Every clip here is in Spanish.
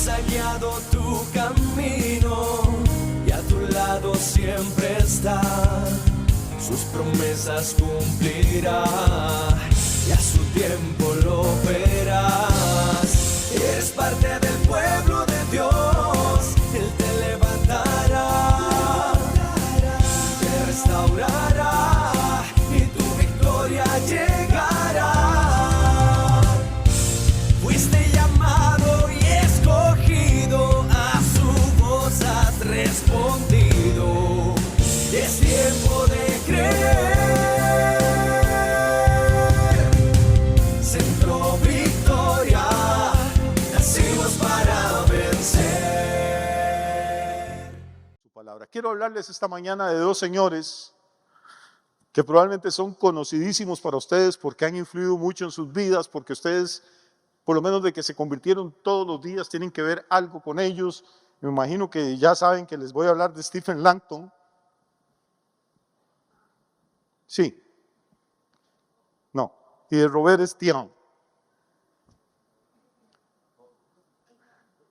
ha guiado tu camino y a tu lado siempre está. Sus promesas cumplirá y a su tiempo lo verás. Eres parte del pueblo de Dios, Él te levantará, te restaurará y tu victoria llegará. Fuiste llamado y escogido, a su voz has respondido. Es tiempo de creer. Centro Victoria, nacimos para vencer. Su palabra. Quiero hablarles esta mañana de dos señores que probablemente son conocidísimos para ustedes porque han influido mucho en sus vidas, porque ustedes, por lo menos de que se convirtieron todos los días, tienen que ver algo con ellos. Me imagino que ya saben que les voy a hablar de Stephen Langton. Sí. No. Y de Robert Estienne.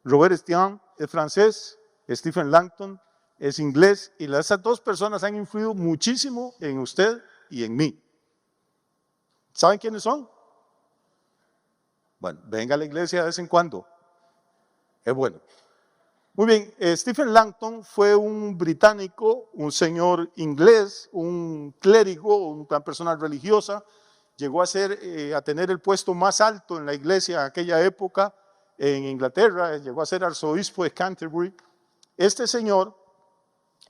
Robert Estienne es francés, Stephen Langton es inglés, y esas dos personas han influido muchísimo en usted y en mí. ¿Saben quiénes son? Bueno, venga a la iglesia de vez en cuando. Es bueno. Muy bien, Stephen Langton fue un británico, un señor inglés, un clérigo, una persona religiosa. Llegó a tener el puesto más alto en la iglesia en aquella época en Inglaterra. Llegó a ser arzobispo de Canterbury. Este señor,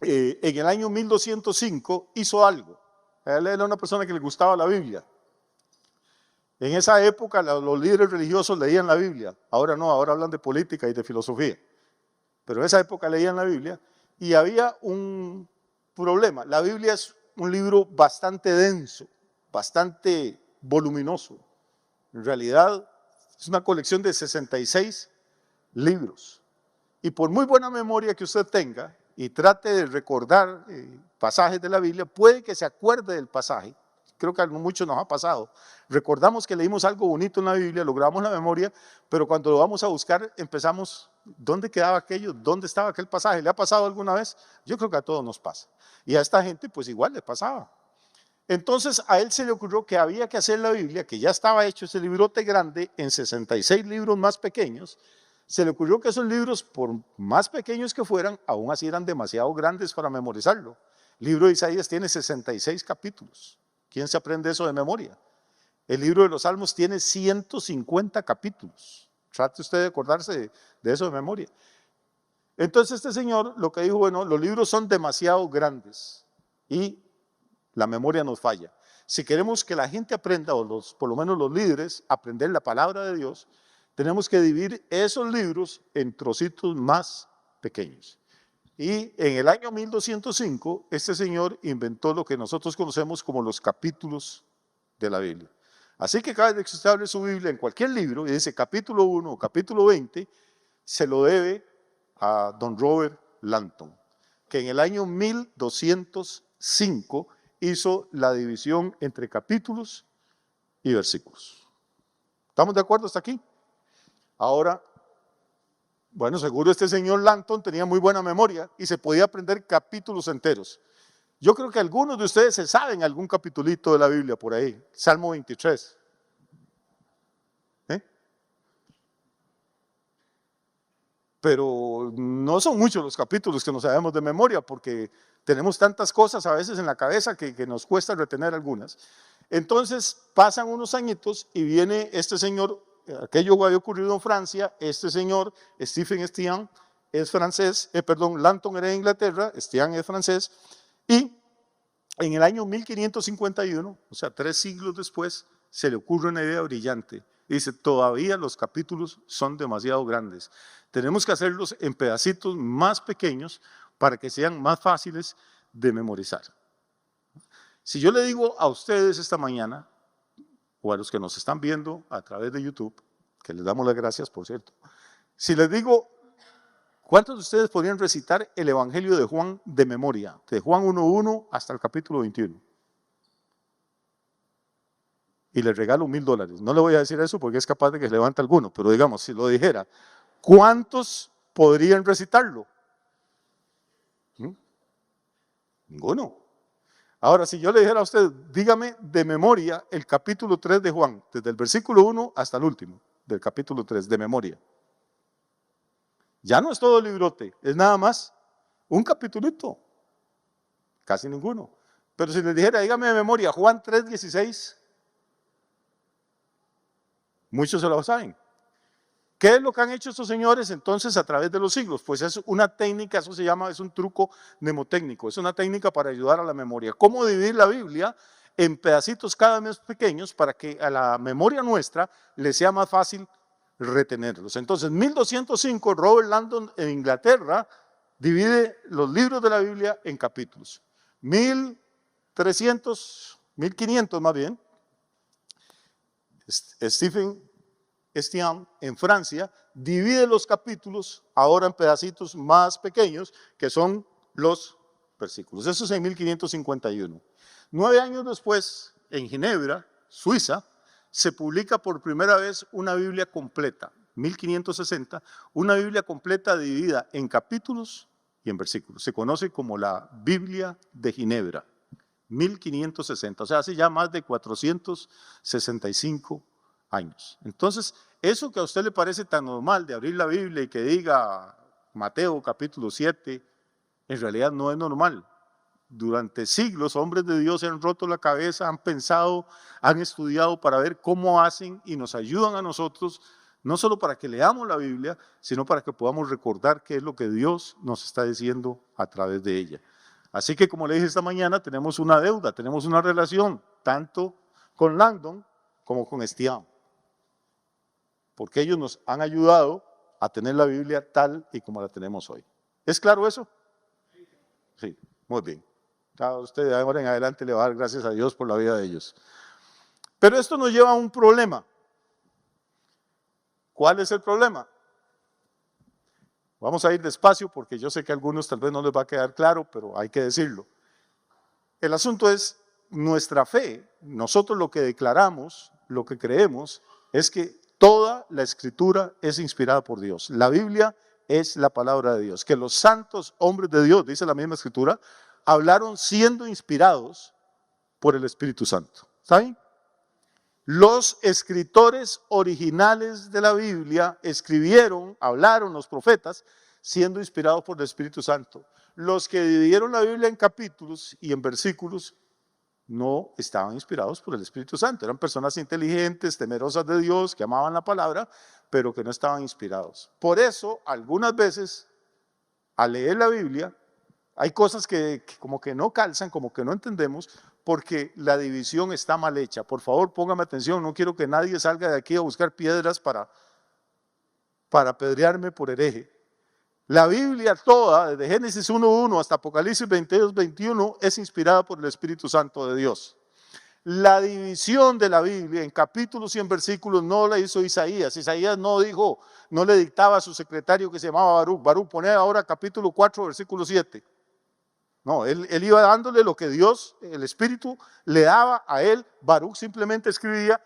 en el año 1205, hizo algo. Él era una persona que le gustaba la Biblia. En esa época los líderes religiosos leían la Biblia. Ahora no, ahora hablan de política y de filosofía. Pero en esa época leían la Biblia y había un problema. La Biblia es un libro bastante denso, bastante voluminoso. En realidad es una colección de 66 libros. Y por muy buena memoria que usted tenga y trate de recordar pasajes de la Biblia, puede que se acuerde del pasaje. Creo que a muchos nos ha pasado. Recordamos que leímos algo bonito en la Biblia, logramos la memoria, pero cuando lo vamos a buscar empezamos, ¿dónde quedaba aquello? ¿Dónde estaba aquel pasaje? ¿Le ha pasado alguna vez? Yo creo que a todos nos pasa. Y a esta gente pues igual le pasaba. Entonces a él se le ocurrió que había que hacer la Biblia, que ya estaba hecho ese librote grande en 66 libros más pequeños. Se le ocurrió que esos libros, por más pequeños que fueran, aún así eran demasiado grandes para memorizarlo. El libro de Isaías tiene 66 capítulos. ¿Quién se aprende eso de memoria? El libro de los Salmos tiene 150 capítulos. Trate usted de acordarse de eso de memoria. Entonces este señor lo que dijo, bueno, los libros son demasiado grandes y la memoria nos falla. Si queremos que la gente aprenda, o por lo menos los líderes, aprender la palabra de Dios, tenemos que dividir esos libros en trocitos más pequeños. Y en el año 1205, este señor inventó lo que nosotros conocemos como los capítulos de la Biblia. Así que cada vez que usted abre su Biblia en cualquier libro y dice capítulo 1 o capítulo 20, se lo debe a don Robert Langton, que en el año 1205 hizo la división entre capítulos y versículos. ¿Estamos de acuerdo hasta aquí? Ahora, bueno, seguro este señor Langton tenía muy buena memoria y se podía aprender capítulos enteros. Yo creo que algunos de ustedes se saben algún capitulito de la Biblia por ahí, Salmo 23. Pero no son muchos los capítulos que nos sabemos de memoria porque tenemos tantas cosas a veces en la cabeza que nos cuesta retener algunas. Entonces pasan unos añitos y viene este señor, aquello había ocurrido en Francia, este señor Stephen Estienne es francés, Langton era de Inglaterra, Estienne es francés, y en el año 1551, o sea 3 siglos después, se le ocurre una idea brillante. Dice, todavía los capítulos son demasiado grandes. Tenemos que hacerlos en pedacitos más pequeños para que sean más fáciles de memorizar. Si yo le digo a ustedes esta mañana, o a los que nos están viendo a través de YouTube, que les damos las gracias, por cierto, si les digo, ¿cuántos de ustedes podrían recitar el Evangelio de Juan de memoria? De Juan 1:1 hasta el capítulo 21. Y le regalo $1000. No le voy a decir eso porque es capaz de que se levante alguno, pero digamos, si lo dijera, ¿Cuántos podrían recitarlo? Ninguno. Ahora, si yo le dijera a usted, dígame de memoria el capítulo 3 de Juan, desde el versículo 1 hasta el último del capítulo 3, de memoria. Ya no es todo el librote, es nada más un capitulito. Casi ninguno. Pero si les dijera, dígame de memoria, Juan 3:16, muchos se lo saben. ¿Qué es lo que han hecho estos señores entonces a través de los siglos? Pues es una técnica, eso se llama, es un truco mnemotécnico, es una técnica para ayudar a la memoria. ¿Cómo dividir la Biblia en pedacitos cada vez pequeños para que a la memoria nuestra le sea más fácil retenerlos? Entonces, 1205, Robert Langdon en Inglaterra divide los libros de la Biblia en capítulos. 1500 más bien, Stephen Estienne en Francia divide los capítulos ahora en pedacitos más pequeños que son los versículos. Eso es en 1551. 9 años después, en Ginebra, Suiza, se publica por primera vez una Biblia completa, 1560, una Biblia completa dividida en capítulos y en versículos. Se conoce como la Biblia de Ginebra, 1560, o sea, hace ya más de 465 años. Entonces, eso que a usted le parece tan normal de abrir la Biblia y que diga Mateo capítulo 7, en realidad no es normal. Durante siglos, hombres de Dios se han roto la cabeza, han pensado, han estudiado para ver cómo hacen y nos ayudan a nosotros, no solo para que leamos la Biblia, sino para que podamos recordar qué es lo que Dios nos está diciendo a través de ella. Así que, como le dije esta mañana, tenemos una deuda, tenemos una relación, tanto con Langdon como con Estienne, porque ellos nos han ayudado a tener la Biblia tal y como la tenemos hoy. ¿Es claro eso? Sí, muy bien. A usted de ahora en adelante le va a dar gracias a Dios por la vida de ellos. Pero esto nos lleva a un problema. ¿Cuál es el problema? Vamos a ir despacio porque yo sé que a algunos tal vez no les va a quedar claro, pero hay que decirlo. El asunto es nuestra fe. Nosotros lo que declaramos, lo que creemos, es que toda la Escritura es inspirada por Dios. La Biblia es la palabra de Dios. Que los santos hombres de Dios, dice la misma Escritura, hablaron siendo inspirados por el Espíritu Santo. ¿Saben? Los escritores originales de la Biblia escribieron, hablaron los profetas, siendo inspirados por el Espíritu Santo. Los que dividieron la Biblia en capítulos y en versículos no estaban inspirados por el Espíritu Santo. Eran personas inteligentes, temerosas de Dios, que amaban la palabra, pero que no estaban inspirados. Por eso, algunas veces, al leer la Biblia, hay cosas que como que no calzan, como que no entendemos, porque la división está mal hecha. Por favor, póngame atención, no quiero que nadie salga de aquí a buscar piedras para apedrearme por hereje. La Biblia toda, desde Génesis 1:1 hasta Apocalipsis 22:21, es inspirada por el Espíritu Santo de Dios. La división de la Biblia en capítulos y en versículos no la hizo Isaías. Isaías no dijo, no le dictaba a su secretario que se llamaba Baruch, Baruch, poné ahora capítulo 4, versículo 7. No, él iba dándole lo que Dios, el Espíritu, le daba a él. Baruch simplemente escribía.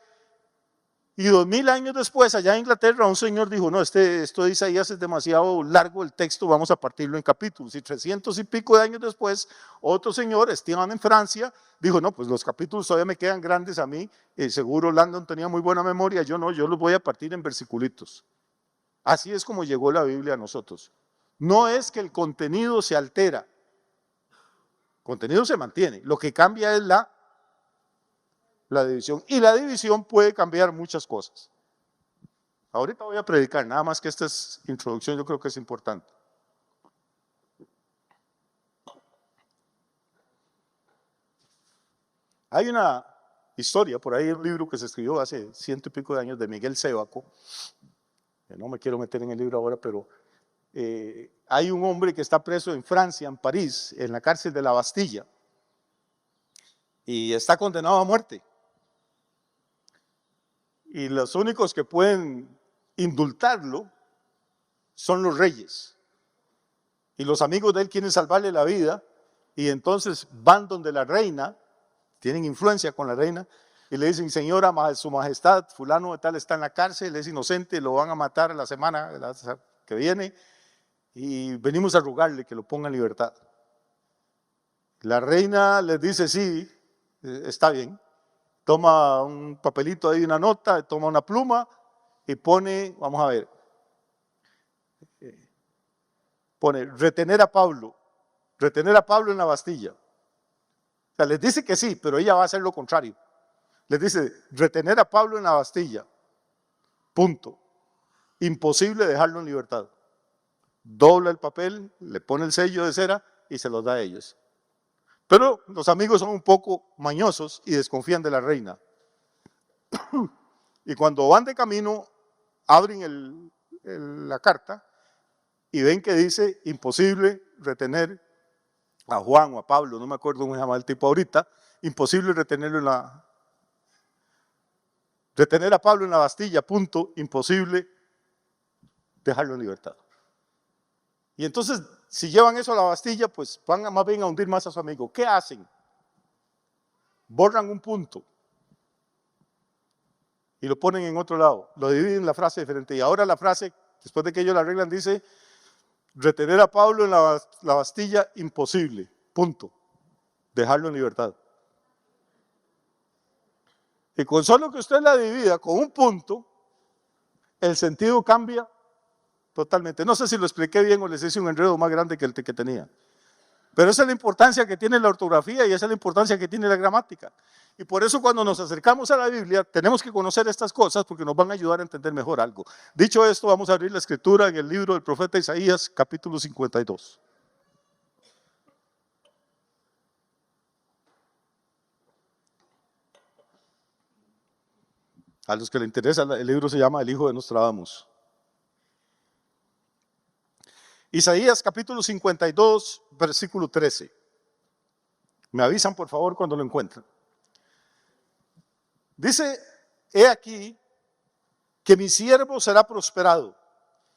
Y 2000 años después, allá en Inglaterra, un señor dijo, no, esto de Isaías es demasiado largo el texto, vamos a partirlo en capítulos. Y 300 y pico de años después, otro señor, Estienne en Francia, dijo, no, pues los capítulos todavía me quedan grandes a mí, seguro Langdon tenía muy buena memoria, yo no, yo los voy a partir en versiculitos. Así es como llegó la Biblia a nosotros. No es que el contenido se altera, el contenido se mantiene, lo que cambia es la división, y la división puede cambiar muchas cosas. Ahorita voy a predicar, nada más que esta es introducción, yo creo que es importante. Hay una historia, por ahí un libro que se escribió hace 100 y pico de años de Miguel Sébaco, no me quiero meter en el libro ahora, pero hay un hombre que está preso en Francia, en París, en la cárcel de la Bastilla, y está condenado a muerte. Y los únicos que pueden indultarlo son los reyes. Y los amigos de él quieren salvarle la vida y entonces van donde la reina, tienen influencia con la reina, y le dicen, señora, su majestad, fulano de tal está en la cárcel, es inocente, lo van a matar la semana que viene y venimos a rogarle que lo ponga en libertad. La reina les dice, sí, está bien. Toma un papelito ahí, una nota, toma una pluma y pone, vamos a ver, pone retener a Pablo en la Bastilla. O sea, les dice que sí, pero ella va a hacer lo contrario. Les dice, retener a Pablo en la Bastilla, punto. Imposible dejarlo en libertad. Dobla el papel, le pone el sello de cera y se los da a ellos. Pero los amigos son un poco mañosos y desconfían de la reina. Y cuando van de camino, abren la carta y ven que dice, imposible retener a Juan o a Pablo, no me acuerdo cómo se llama el tipo ahorita, imposible retener a Pablo en la Bastilla, punto, imposible dejarlo en libertad. Y entonces, si llevan eso a la Bastilla, pues van más bien a hundir más a su amigo. ¿Qué hacen? Borran un punto y lo ponen en otro lado, lo dividen la frase diferente. Y ahora la frase, después de que ellos la arreglan, dice, retener a Pablo en la Bastilla, imposible, punto, dejarlo en libertad. Y con solo que usted la divida con un punto, el sentido cambia totalmente. No sé si lo expliqué bien o les hice un enredo más grande que el que tenía. Pero esa es la importancia que tiene la ortografía y esa es la importancia que tiene la gramática. Y por eso cuando nos acercamos a la Biblia tenemos que conocer estas cosas porque nos van a ayudar a entender mejor algo. Dicho esto, vamos a abrir la escritura en el libro del profeta Isaías, capítulo 52. A los que les interesa, el libro se llama El Hijo de Nostradamus. Isaías capítulo 52, versículo 13. Me avisan por favor cuando lo encuentren. Dice, he aquí que mi siervo será prosperado,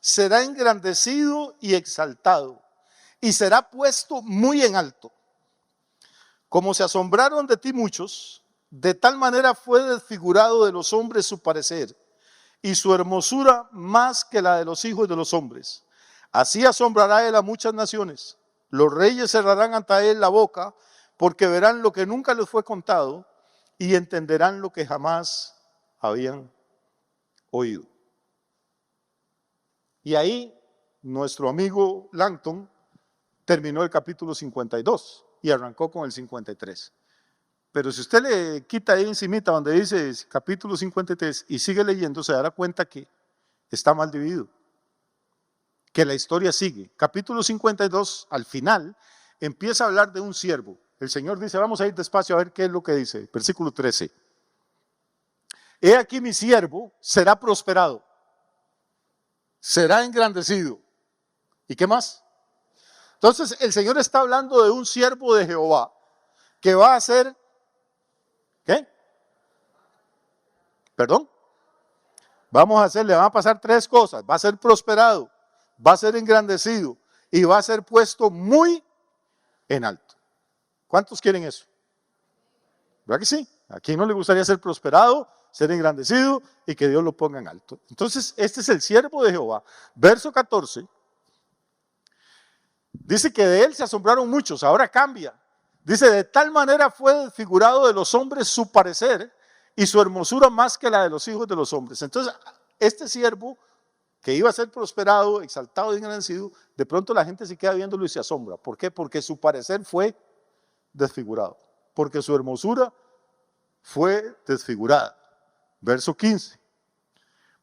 será engrandecido y exaltado, y será puesto muy en alto. Como se asombraron de ti muchos, de tal manera fue desfigurado de los hombres su parecer, y su hermosura más que la de los hijos de los hombres. Así asombrará él a muchas naciones. Los reyes cerrarán ante él la boca, porque verán lo que nunca les fue contado y entenderán lo que jamás habían oído. Y ahí nuestro amigo Langton terminó el capítulo 52 y arrancó con el 53. Pero si usted le quita ahí encimita donde dice capítulo 53 y sigue leyendo, se dará cuenta que está mal dividido, que la historia sigue. Capítulo 52, al final, empieza a hablar de un siervo. El Señor dice, vamos a ir despacio a ver qué es lo que dice. Versículo 13. He aquí mi siervo será prosperado, será engrandecido. ¿Y qué más? Entonces el Señor está hablando de un siervo de Jehová que va a ser, ¿qué? ¿Perdón? le van a pasar tres cosas. Va a ser prosperado, va a ser engrandecido y va a ser puesto muy en alto. ¿Cuántos quieren eso? ¿Verdad que sí? ¿A quién no le gustaría ser prosperado, ser engrandecido y que Dios lo ponga en alto? Entonces, este es el siervo de Jehová. Verso 14. Dice que de él se asombraron muchos, ahora cambia. Dice, de tal manera fue desfigurado de los hombres su parecer y su hermosura más que la de los hijos de los hombres. Entonces, este siervo que iba a ser prosperado, exaltado y engrandecido, de pronto la gente se queda viéndolo y se asombra. ¿Por qué? Porque su parecer fue desfigurado, porque su hermosura fue desfigurada. Verso 15.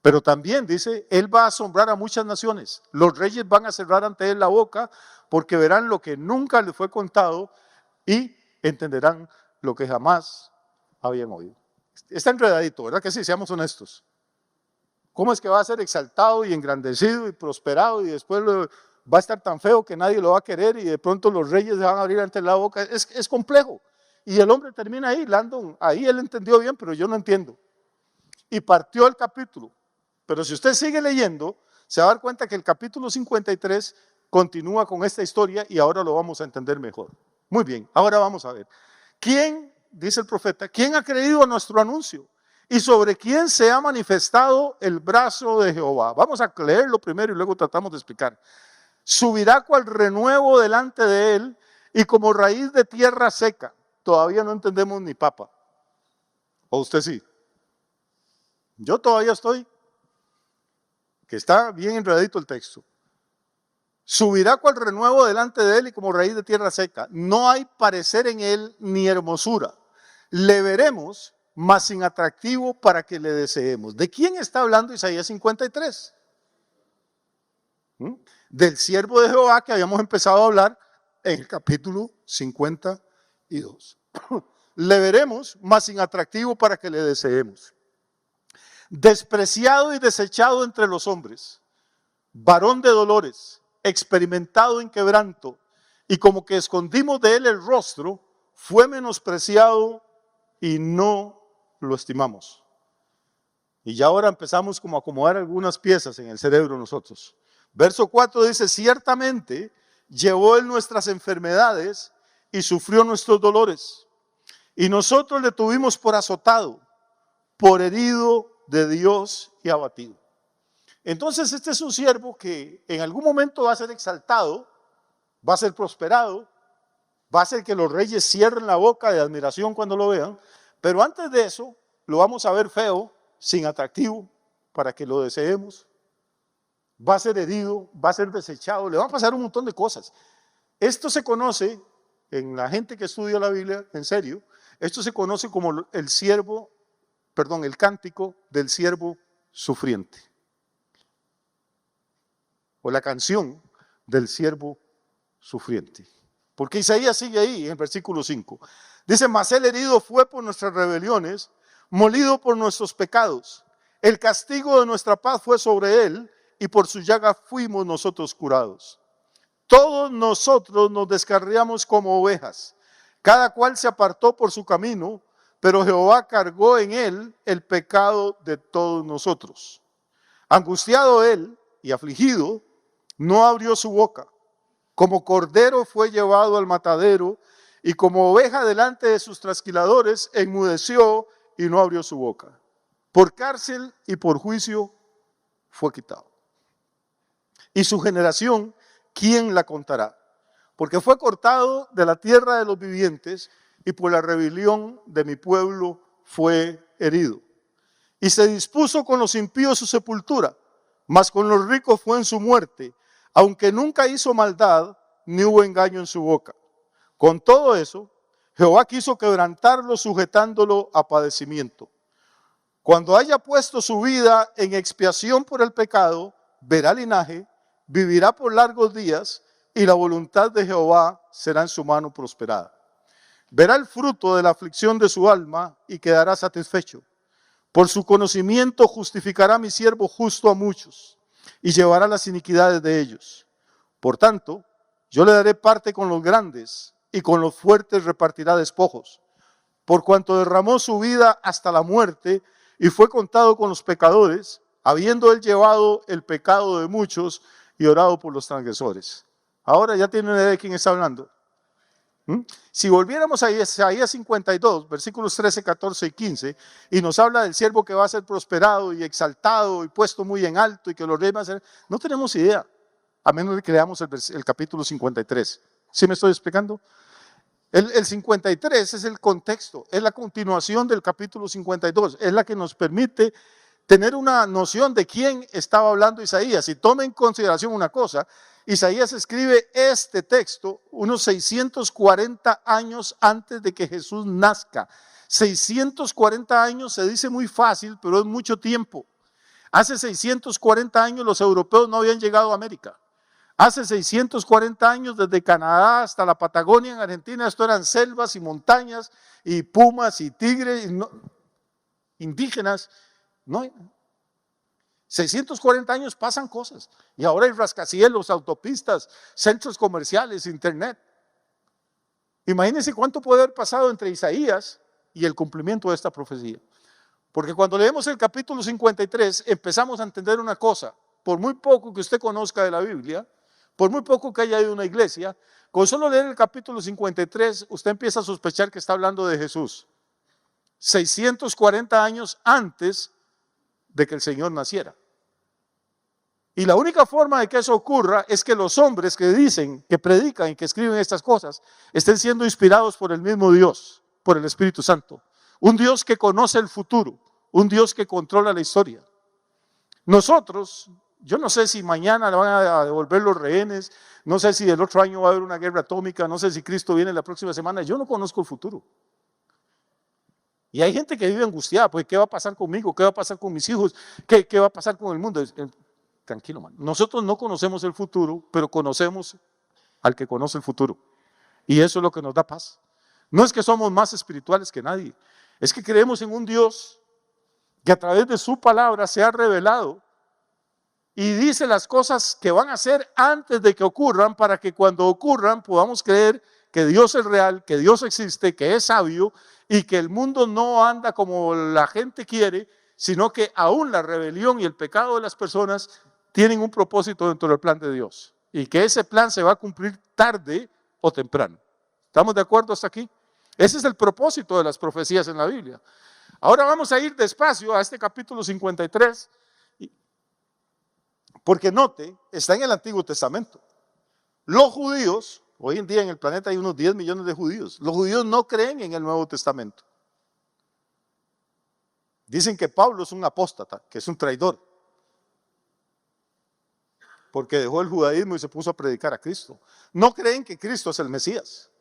Pero también dice, él va a asombrar a muchas naciones. Los reyes van a cerrar ante él la boca porque verán lo que nunca les fue contado y entenderán lo que jamás habían oído. Está enredadito, ¿verdad que sí? Seamos honestos. ¿Cómo es que va a ser exaltado y engrandecido y prosperado y después va a estar tan feo que nadie lo va a querer y de pronto los reyes se van a abrir ante la boca? Es complejo. Y el hombre termina ahí, Landon, ahí él entendió bien, pero yo no entiendo. Y partió el capítulo. Pero si usted sigue leyendo, se va a dar cuenta que el capítulo 53 continúa con esta historia y ahora lo vamos a entender mejor. Muy bien, ahora vamos a ver. ¿Quién dice el profeta, quién ha creído a nuestro anuncio? ¿Y sobre quién se ha manifestado el brazo de Jehová? Vamos a leerlo primero y luego tratamos de explicar. Subirá cual renuevo delante de él y como raíz de tierra seca. Todavía no entendemos ni papa. ¿O usted sí? Yo todavía estoy, que está bien enredadito el texto. Subirá cual renuevo delante de él y como raíz de tierra seca. No hay parecer en él ni hermosura. Le veremos, mas sin atractivo para que le deseemos. ¿De quién está hablando Isaías 53? Del siervo de Jehová que habíamos empezado a hablar en el capítulo 52. Le veremos, mas sin atractivo para que le deseemos. Despreciado y desechado entre los hombres, varón de dolores, experimentado en quebranto, y como que escondimos de él el rostro, fue menospreciado y no lo estimamos. Y ya ahora empezamos como a acomodar algunas piezas en el cerebro nosotros. Verso 4 dice, ciertamente llevó él nuestras enfermedades y sufrió nuestros dolores. Y nosotros le tuvimos por azotado, por herido de Dios y abatido. Entonces este es un siervo que en algún momento va a ser exaltado, va a ser prosperado, va a hacer que los reyes cierren la boca de admiración cuando lo vean, pero antes de eso lo vamos a ver feo, sin atractivo, para que lo deseemos. Va a ser herido, va a ser desechado, le va a pasar un montón de cosas. Esto se conoce, en la gente que estudia la Biblia, en serio, esto se conoce como el cántico del siervo sufriente. O la canción del siervo sufriente. Porque Isaías sigue ahí en el versículo 5. Dice, mas el herido fue por nuestras rebeliones, molido por nuestros pecados. El castigo de nuestra paz fue sobre él, y por su llaga fuimos nosotros curados. Todos nosotros nos descarriamos como ovejas, cada cual se apartó por su camino, pero Jehová cargó en él el pecado de todos nosotros. Angustiado él y afligido, no abrió su boca. Como cordero fue llevado al matadero, y como oveja delante de sus trasquiladores, enmudeció y no abrió su boca. Por cárcel y por juicio fue quitado. Y su generación, ¿quién la contará? Porque fue cortado de la tierra de los vivientes, y por la rebelión de mi pueblo fue herido. Y se dispuso con los impíos su sepultura, mas con los ricos fue en su muerte, aunque nunca hizo maldad, ni hubo engaño en su boca. Con todo eso, Jehová quiso quebrantarlo, sujetándolo a padecimiento. Cuando haya puesto su vida en expiación por el pecado, verá linaje, vivirá por largos días, y la voluntad de Jehová será en su mano prosperada. Verá el fruto de la aflicción de su alma y quedará satisfecho. Por su conocimiento justificará mi siervo justo a muchos, y llevará las iniquidades de ellos. Por tanto, yo le daré parte con los grandes, y con los fuertes repartirá despojos. Por cuanto derramó su vida hasta la muerte, y fue contado con los pecadores, habiendo él llevado el pecado de muchos y orado por los transgresores. Ahora ya tienen una idea de quién está hablando. Si volviéramos a Isaías 52, versículos 13, 14 y 15, y nos habla del siervo que va a ser prosperado y exaltado y puesto muy en alto y que los reyes van a ser, no tenemos idea, a menos que leamos el capítulo 53. ¿Sí me estoy explicando? El 53 es el contexto, es la continuación del capítulo 52, es la que nos permite tener una noción de quién estaba hablando Isaías. Y tome en consideración una cosa, Isaías escribe este texto unos 640 años antes de que Jesús nazca. 640 años se dice muy fácil, pero es mucho tiempo. Hace 640 años los europeos no habían llegado a América. Hace 640 años, desde Canadá hasta la Patagonia en Argentina, esto eran selvas y montañas y pumas y tigres indígenas. No, 640 años pasan cosas. Y ahora hay rascacielos, autopistas, centros comerciales, internet. Imagínense cuánto puede haber pasado entre Isaías y el cumplimiento de esta profecía. Porque cuando leemos el capítulo 53, empezamos a entender una cosa. Por muy poco que usted conozca de la Biblia, Por muy poco que haya ido a una iglesia, con solo leer el capítulo 53, usted empieza a sospechar que está hablando de Jesús. 640 años antes de que el Señor naciera. Y la única forma de que eso ocurra es que los hombres que dicen, que predican y que escriben estas cosas, estén siendo inspirados por el mismo Dios, por el Espíritu Santo. Un Dios que conoce el futuro, un Dios que controla la historia. Nosotros, yo no sé si mañana le van a devolver los rehenes, no sé si el otro año va a haber una guerra atómica, no sé si Cristo viene la próxima semana, yo no conozco el futuro. Y hay gente que vive angustiada, pues ¿qué va a pasar conmigo? ¿Qué va a pasar con mis hijos? ¿Qué va a pasar con el mundo? Tranquilo, man. Nosotros no conocemos el futuro, pero conocemos al que conoce el futuro. Y eso es lo que nos da paz. No es que somos más espirituales que nadie, es que creemos en un Dios que a través de su palabra se ha revelado y dice las cosas que van a hacer antes de que ocurran, para que cuando ocurran podamos creer que Dios es real, que Dios existe, que es sabio y que el mundo no anda como la gente quiere, sino que aún la rebelión y el pecado de las personas tienen un propósito dentro del plan de Dios y que ese plan se va a cumplir tarde o temprano. ¿Estamos de acuerdo hasta aquí? Ese es el propósito de las profecías en la Biblia. Ahora vamos a ir despacio a este capítulo 53, porque note, está en el Antiguo Testamento. Los judíos, hoy en día en el planeta hay unos 10 millones de judíos, los judíos no creen en el Nuevo Testamento. Dicen que Pablo es un apóstata, que es un traidor, porque dejó el judaísmo y se puso a predicar a Cristo. No creen que Cristo es el Mesías.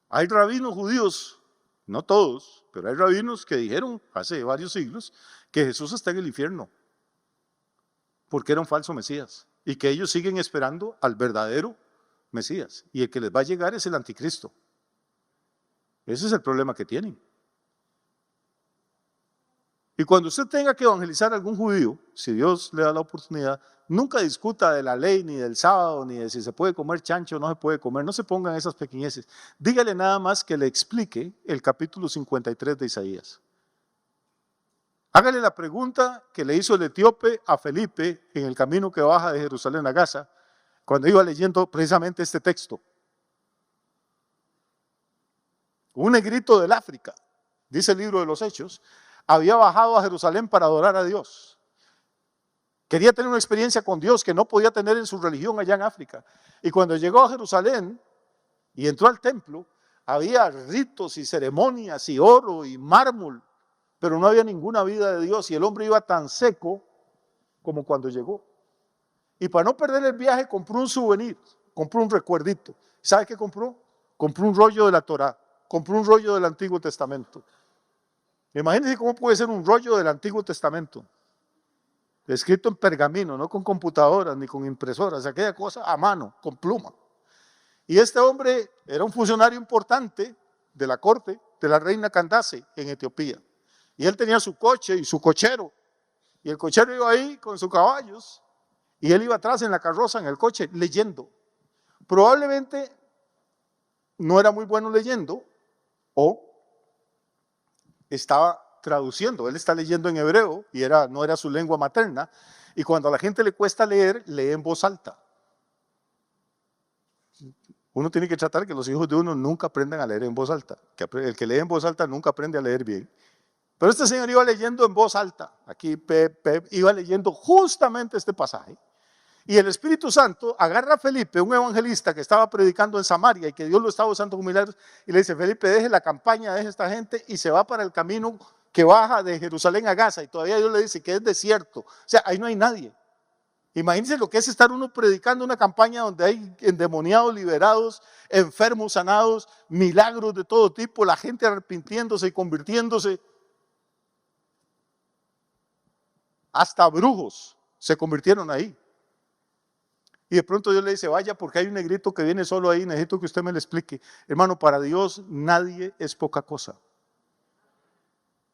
Hay rabinos judíos, no todos, pero hay rabinos que dijeron hace varios siglos que Jesús está en el infierno porque era un falso Mesías y que ellos siguen esperando al verdadero Mesías y el que les va a llegar es el anticristo. Ese es el problema que tienen. Y cuando usted tenga que evangelizar a algún judío, si Dios le da la oportunidad, nunca discuta de la ley, ni del sábado, ni de si se puede comer chancho o no se puede comer, no se pongan esas pequeñeces. Dígale nada más que le explique el capítulo 53 de Isaías. Hágale la pregunta que le hizo el etíope a Felipe en el camino que baja de Jerusalén a Gaza, cuando iba leyendo precisamente este texto. Un negrito del África, dice el libro de los Hechos, había bajado a Jerusalén para adorar a Dios. Quería tener una experiencia con Dios que no podía tener en su religión allá en África. Y cuando llegó a Jerusalén y entró al templo, había ritos y ceremonias y oro y mármol, pero no había ninguna vida de Dios y el hombre iba tan seco como cuando llegó. Y para no perder el viaje compró un souvenir, compró un recuerdito. ¿Sabe qué compró? Compró un rollo de la Torá, compró un rollo del Antiguo Testamento. Imagínense cómo puede ser un rollo del Antiguo Testamento, escrito en pergamino, no con computadoras ni con impresoras, aquella cosa a mano, con pluma. Y este hombre era un funcionario importante de la corte de la reina Candace en Etiopía. Y él tenía su coche y su cochero. Y el cochero iba ahí con sus caballos. Y él iba atrás en la carroza, en el coche, leyendo. Probablemente no era muy bueno leyendo o estaba traduciendo. Él está leyendo en hebreo y no era su lengua materna. Y cuando a la gente le cuesta leer, lee en voz alta. Uno tiene que tratar que los hijos de uno nunca aprendan a leer en voz alta. El que lee en voz alta nunca aprende a leer bien. Pero este señor iba leyendo en voz alta. Aquí iba leyendo justamente este pasaje. Y el Espíritu Santo agarra a Felipe, un evangelista que estaba predicando en Samaria y que Dios lo estaba usando con milagros, y le dice: Felipe, deje la campaña, deje esta gente, y se va para el camino que baja de Jerusalén a Gaza. Y todavía Dios le dice que es desierto. O sea, ahí no hay nadie. Imagínense lo que es estar uno predicando una campaña donde hay endemoniados liberados, enfermos sanados, milagros de todo tipo, la gente arrepintiéndose y convirtiéndose. Hasta brujos se convirtieron ahí. Y de pronto Dios le dice: vaya, porque hay un negrito que viene solo ahí, necesito que usted me lo explique. Hermano, para Dios nadie es poca cosa.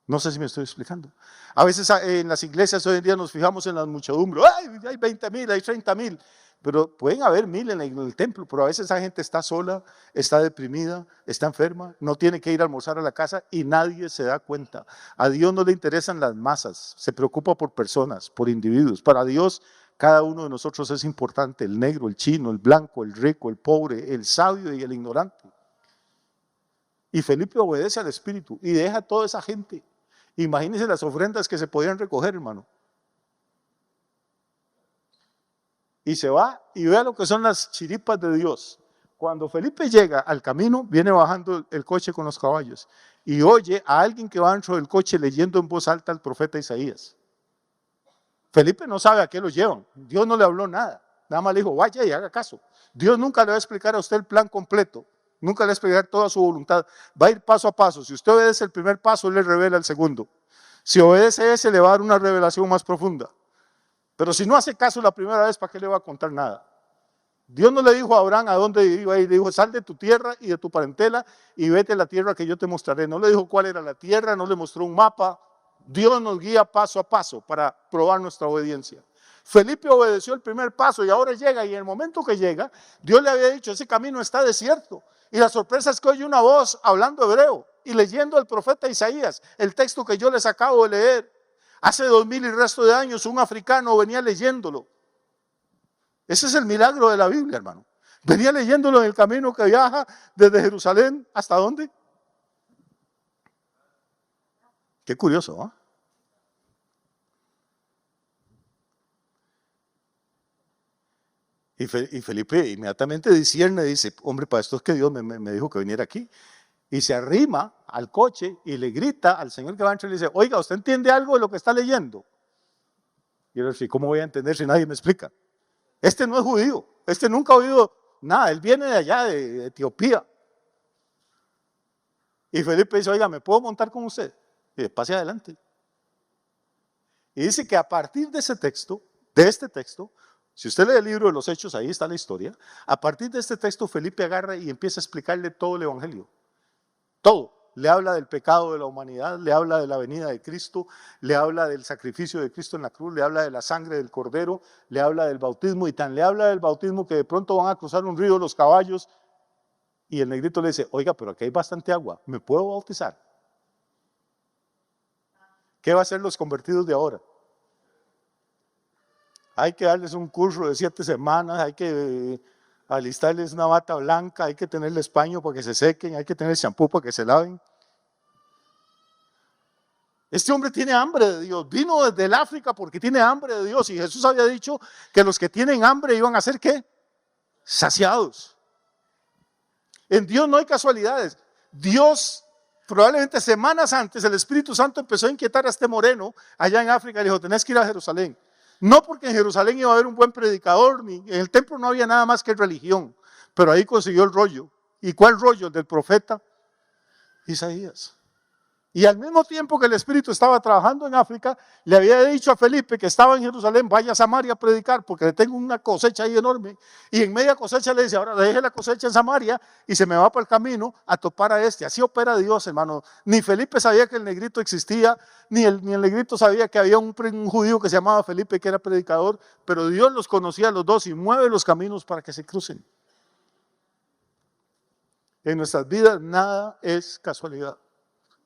No sé si me estoy explicando. A veces en las iglesias hoy en día nos fijamos en las muchedumbres. ¡Ay, hay 20,000, hay 30,000! Pero pueden haber 1000 en el templo, pero a veces esa gente está sola, está deprimida, está enferma, no tiene que ir a almorzar a la casa y nadie se da cuenta. A Dios no le interesan las masas, se preocupa por personas, por individuos. Para Dios, cada uno de nosotros es importante, el negro, el chino, el blanco, el rico, el pobre, el sabio y el ignorante. Y Felipe obedece al Espíritu y deja a toda esa gente. Imagínense las ofrendas que se podían recoger, hermano. Y se va y vea lo que son las chiripas de Dios. Cuando Felipe llega al camino, viene bajando el coche con los caballos y oye a alguien que va dentro del coche leyendo en voz alta al profeta Isaías. Felipe no sabe a qué lo llevan. Dios no le habló nada. Nada más le dijo, vaya y haga caso. Dios nunca le va a explicar a usted el plan completo. Nunca le va a explicar toda su voluntad. Va a ir paso a paso. Si usted obedece el primer paso, Él le revela el segundo. Si obedece ese, le va a dar una revelación más profunda. Pero si no hace caso la primera vez, ¿para qué le va a contar nada? Dios no le dijo a Abraham a dónde iba a ir. Le dijo, sal de tu tierra y de tu parentela y vete a la tierra que yo te mostraré. No le dijo cuál era la tierra, no le mostró un mapa. Dios nos guía paso a paso para probar nuestra obediencia. Felipe obedeció el primer paso y ahora llega, y en el momento que llega, Dios le había dicho, ese camino está desierto. Y la sorpresa es que oye una voz hablando hebreo y leyendo al profeta Isaías, el texto que yo les acabo de leer. Hace 2000 y resto de años un africano venía leyéndolo. Ese es el milagro de la Biblia, hermano. Venía leyéndolo en el camino que viaja desde Jerusalén, ¿hasta dónde? Qué curioso, ¿no? Y Felipe inmediatamente discierne, dice, hombre, para esto es que Dios me dijo que viniera aquí. Y se arrima al coche y le grita al señor que va dentro y le dice, oiga, ¿usted entiende algo de lo que está leyendo? Y él dice, ¿cómo voy a entender si nadie me explica? Este no es judío, este nunca ha oído nada, él viene de allá, de Etiopía. Y Felipe dice, oiga, ¿me puedo montar con usted? Y dice, pase adelante. Y dice que a partir de ese texto, si usted lee el libro de los Hechos, ahí está la historia, a partir de este texto Felipe agarra y empieza a explicarle todo el evangelio. Todo. Le habla del pecado de la humanidad, le habla de la venida de Cristo, le habla del sacrificio de Cristo en la cruz, le habla de la sangre del Cordero, le habla del bautismo, y tan le habla del bautismo que de pronto van a cruzar un río los caballos y el negrito le dice, oiga, pero aquí hay bastante agua, ¿me puedo bautizar? ¿Qué va a hacer los convertidos de ahora? Hay que darles un curso de 7 semanas, hay que alistarles una bata blanca, hay que tenerles paño para que se sequen, hay que tener champú para que se laven. Este hombre tiene hambre de Dios, vino desde el África porque tiene hambre de Dios, y Jesús había dicho que los que tienen hambre iban a ser ¿qué? Saciados. En Dios no hay casualidades. Dios, probablemente semanas antes, el Espíritu Santo empezó a inquietar a este moreno allá en África y le dijo, tenés que ir a Jerusalén. No porque en Jerusalén iba a haber un buen predicador, ni en el templo no había nada más que religión, pero ahí consiguió el rollo. ¿Y cuál rollo? El del profeta Isaías. Y al mismo tiempo que el Espíritu estaba trabajando en África, le había dicho a Felipe que estaba en Jerusalén, vaya a Samaria a predicar porque le tengo una cosecha ahí enorme. Y en media cosecha le dice, ahora deje la cosecha en Samaria y se me va para el camino a topar a este. Así opera Dios, hermano. Ni Felipe sabía que el negrito existía, ni el negrito sabía que había un judío que se llamaba Felipe que era predicador, pero Dios los conocía a los dos y mueve los caminos para que se crucen. En nuestras vidas nada es casualidad.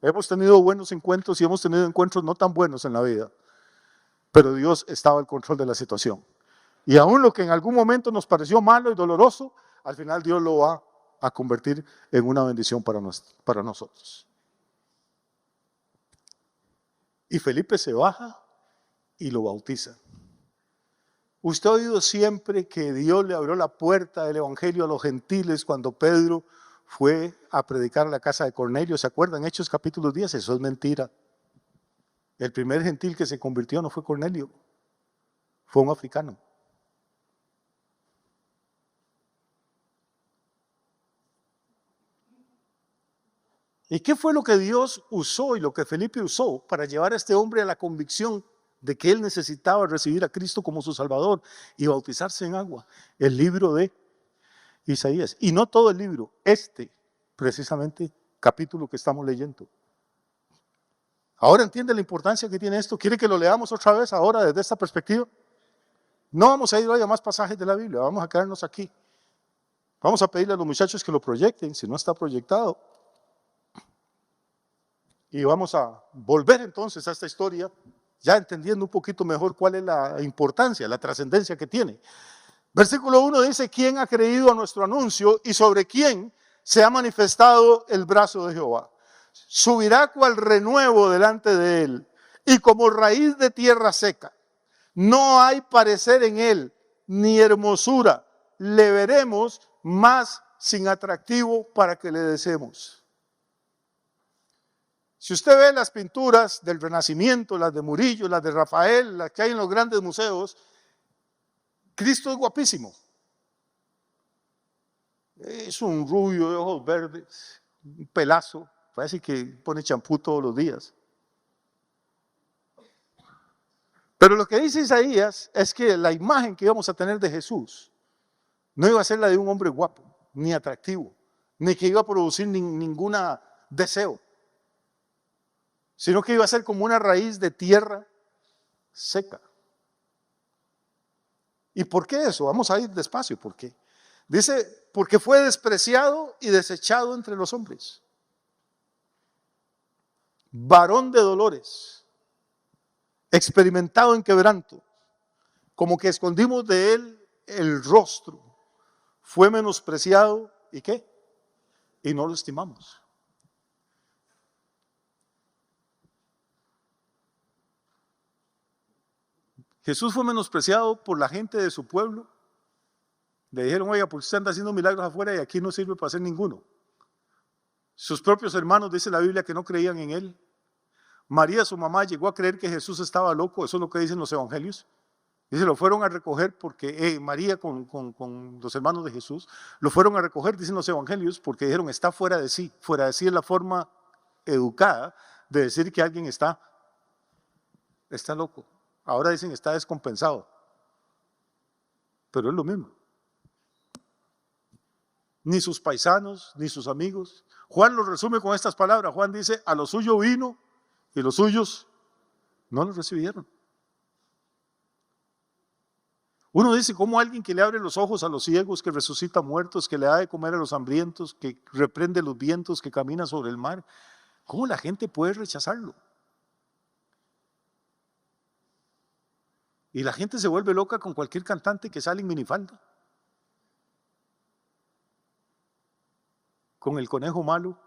Hemos tenido buenos encuentros y hemos tenido encuentros no tan buenos en la vida, pero Dios estaba al control de la situación. Y aún lo que en algún momento nos pareció malo y doloroso, al final Dios lo va a convertir en una bendición para nosotros. Y Felipe se baja y lo bautiza. Usted ha oído siempre que Dios le abrió la puerta del evangelio a los gentiles cuando Pedro fue a predicar a la casa de Cornelio, ¿se acuerdan? Hechos capítulo 10, eso es mentira. El primer gentil que se convirtió no fue Cornelio, fue un africano. ¿Y qué fue lo que Dios usó y lo que Felipe usó para llevar a este hombre a la convicción de que él necesitaba recibir a Cristo como su Salvador y bautizarse en agua? El libro de Isaías, y no todo el libro, precisamente capítulo que estamos leyendo. Ahora entiende la importancia que tiene esto. ¿Quiere que lo leamos otra vez ahora desde esta perspectiva? No vamos a ir hoy a más pasajes de la Biblia, vamos a quedarnos aquí. Vamos a pedirle a los muchachos que lo proyecten, si no está proyectado. Y vamos a volver entonces a esta historia, ya entendiendo un poquito mejor cuál es la importancia, la trascendencia que tiene. Versículo 1 dice: ¿quién ha creído a nuestro anuncio y sobre quién se ha manifestado el brazo de Jehová? Subirá cual renuevo delante de él y como raíz de tierra seca. No hay parecer en él, ni hermosura. Le veremos más sin atractivo para que le deseemos. Si usted ve las pinturas del Renacimiento, las de Murillo, las de Rafael, las que hay en los grandes museos, Cristo es guapísimo. Es un rubio de ojos verdes, un pelazo, parece que pone champú todos los días. Pero lo que dice Isaías es que la imagen que íbamos a tener de Jesús no iba a ser la de un hombre guapo, ni atractivo, ni que iba a producir ningún deseo, sino que iba a ser como una raíz de tierra seca. ¿Y por qué eso? Vamos a ir despacio. ¿Por qué? Dice, porque fue despreciado y desechado entre los hombres. Varón de dolores, experimentado en quebranto, como que escondimos de él el rostro. Fue menospreciado, ¿y qué? Y no lo estimamos. Jesús fue menospreciado por la gente de su pueblo. Le dijeron: oiga, ¿por qué usted anda haciendo milagros afuera y aquí no sirve para hacer ninguno? Sus propios hermanos, dice la Biblia, que no creían en él. María, su mamá, llegó a creer que Jesús estaba loco. Eso es lo que dicen los evangelios. Dice, lo fueron a recoger porque María con los hermanos de Jesús, lo fueron a recoger, dicen los evangelios, porque dijeron: está fuera de sí. Fuera de sí es la forma educada de decir que alguien está loco. Ahora dicen está descompensado, pero es lo mismo. Ni sus paisanos, ni sus amigos. Juan lo resume con estas palabras. Juan dice: a lo suyo vino y los suyos no lo recibieron. Uno dice: ¿cómo alguien que le abre los ojos a los ciegos, que resucita muertos, que le da de comer a los hambrientos, que reprende los vientos, que camina sobre el mar? ¿Cómo la gente puede rechazarlo? Y la gente se vuelve loca con cualquier cantante que sale en minifalda, con el conejo malo,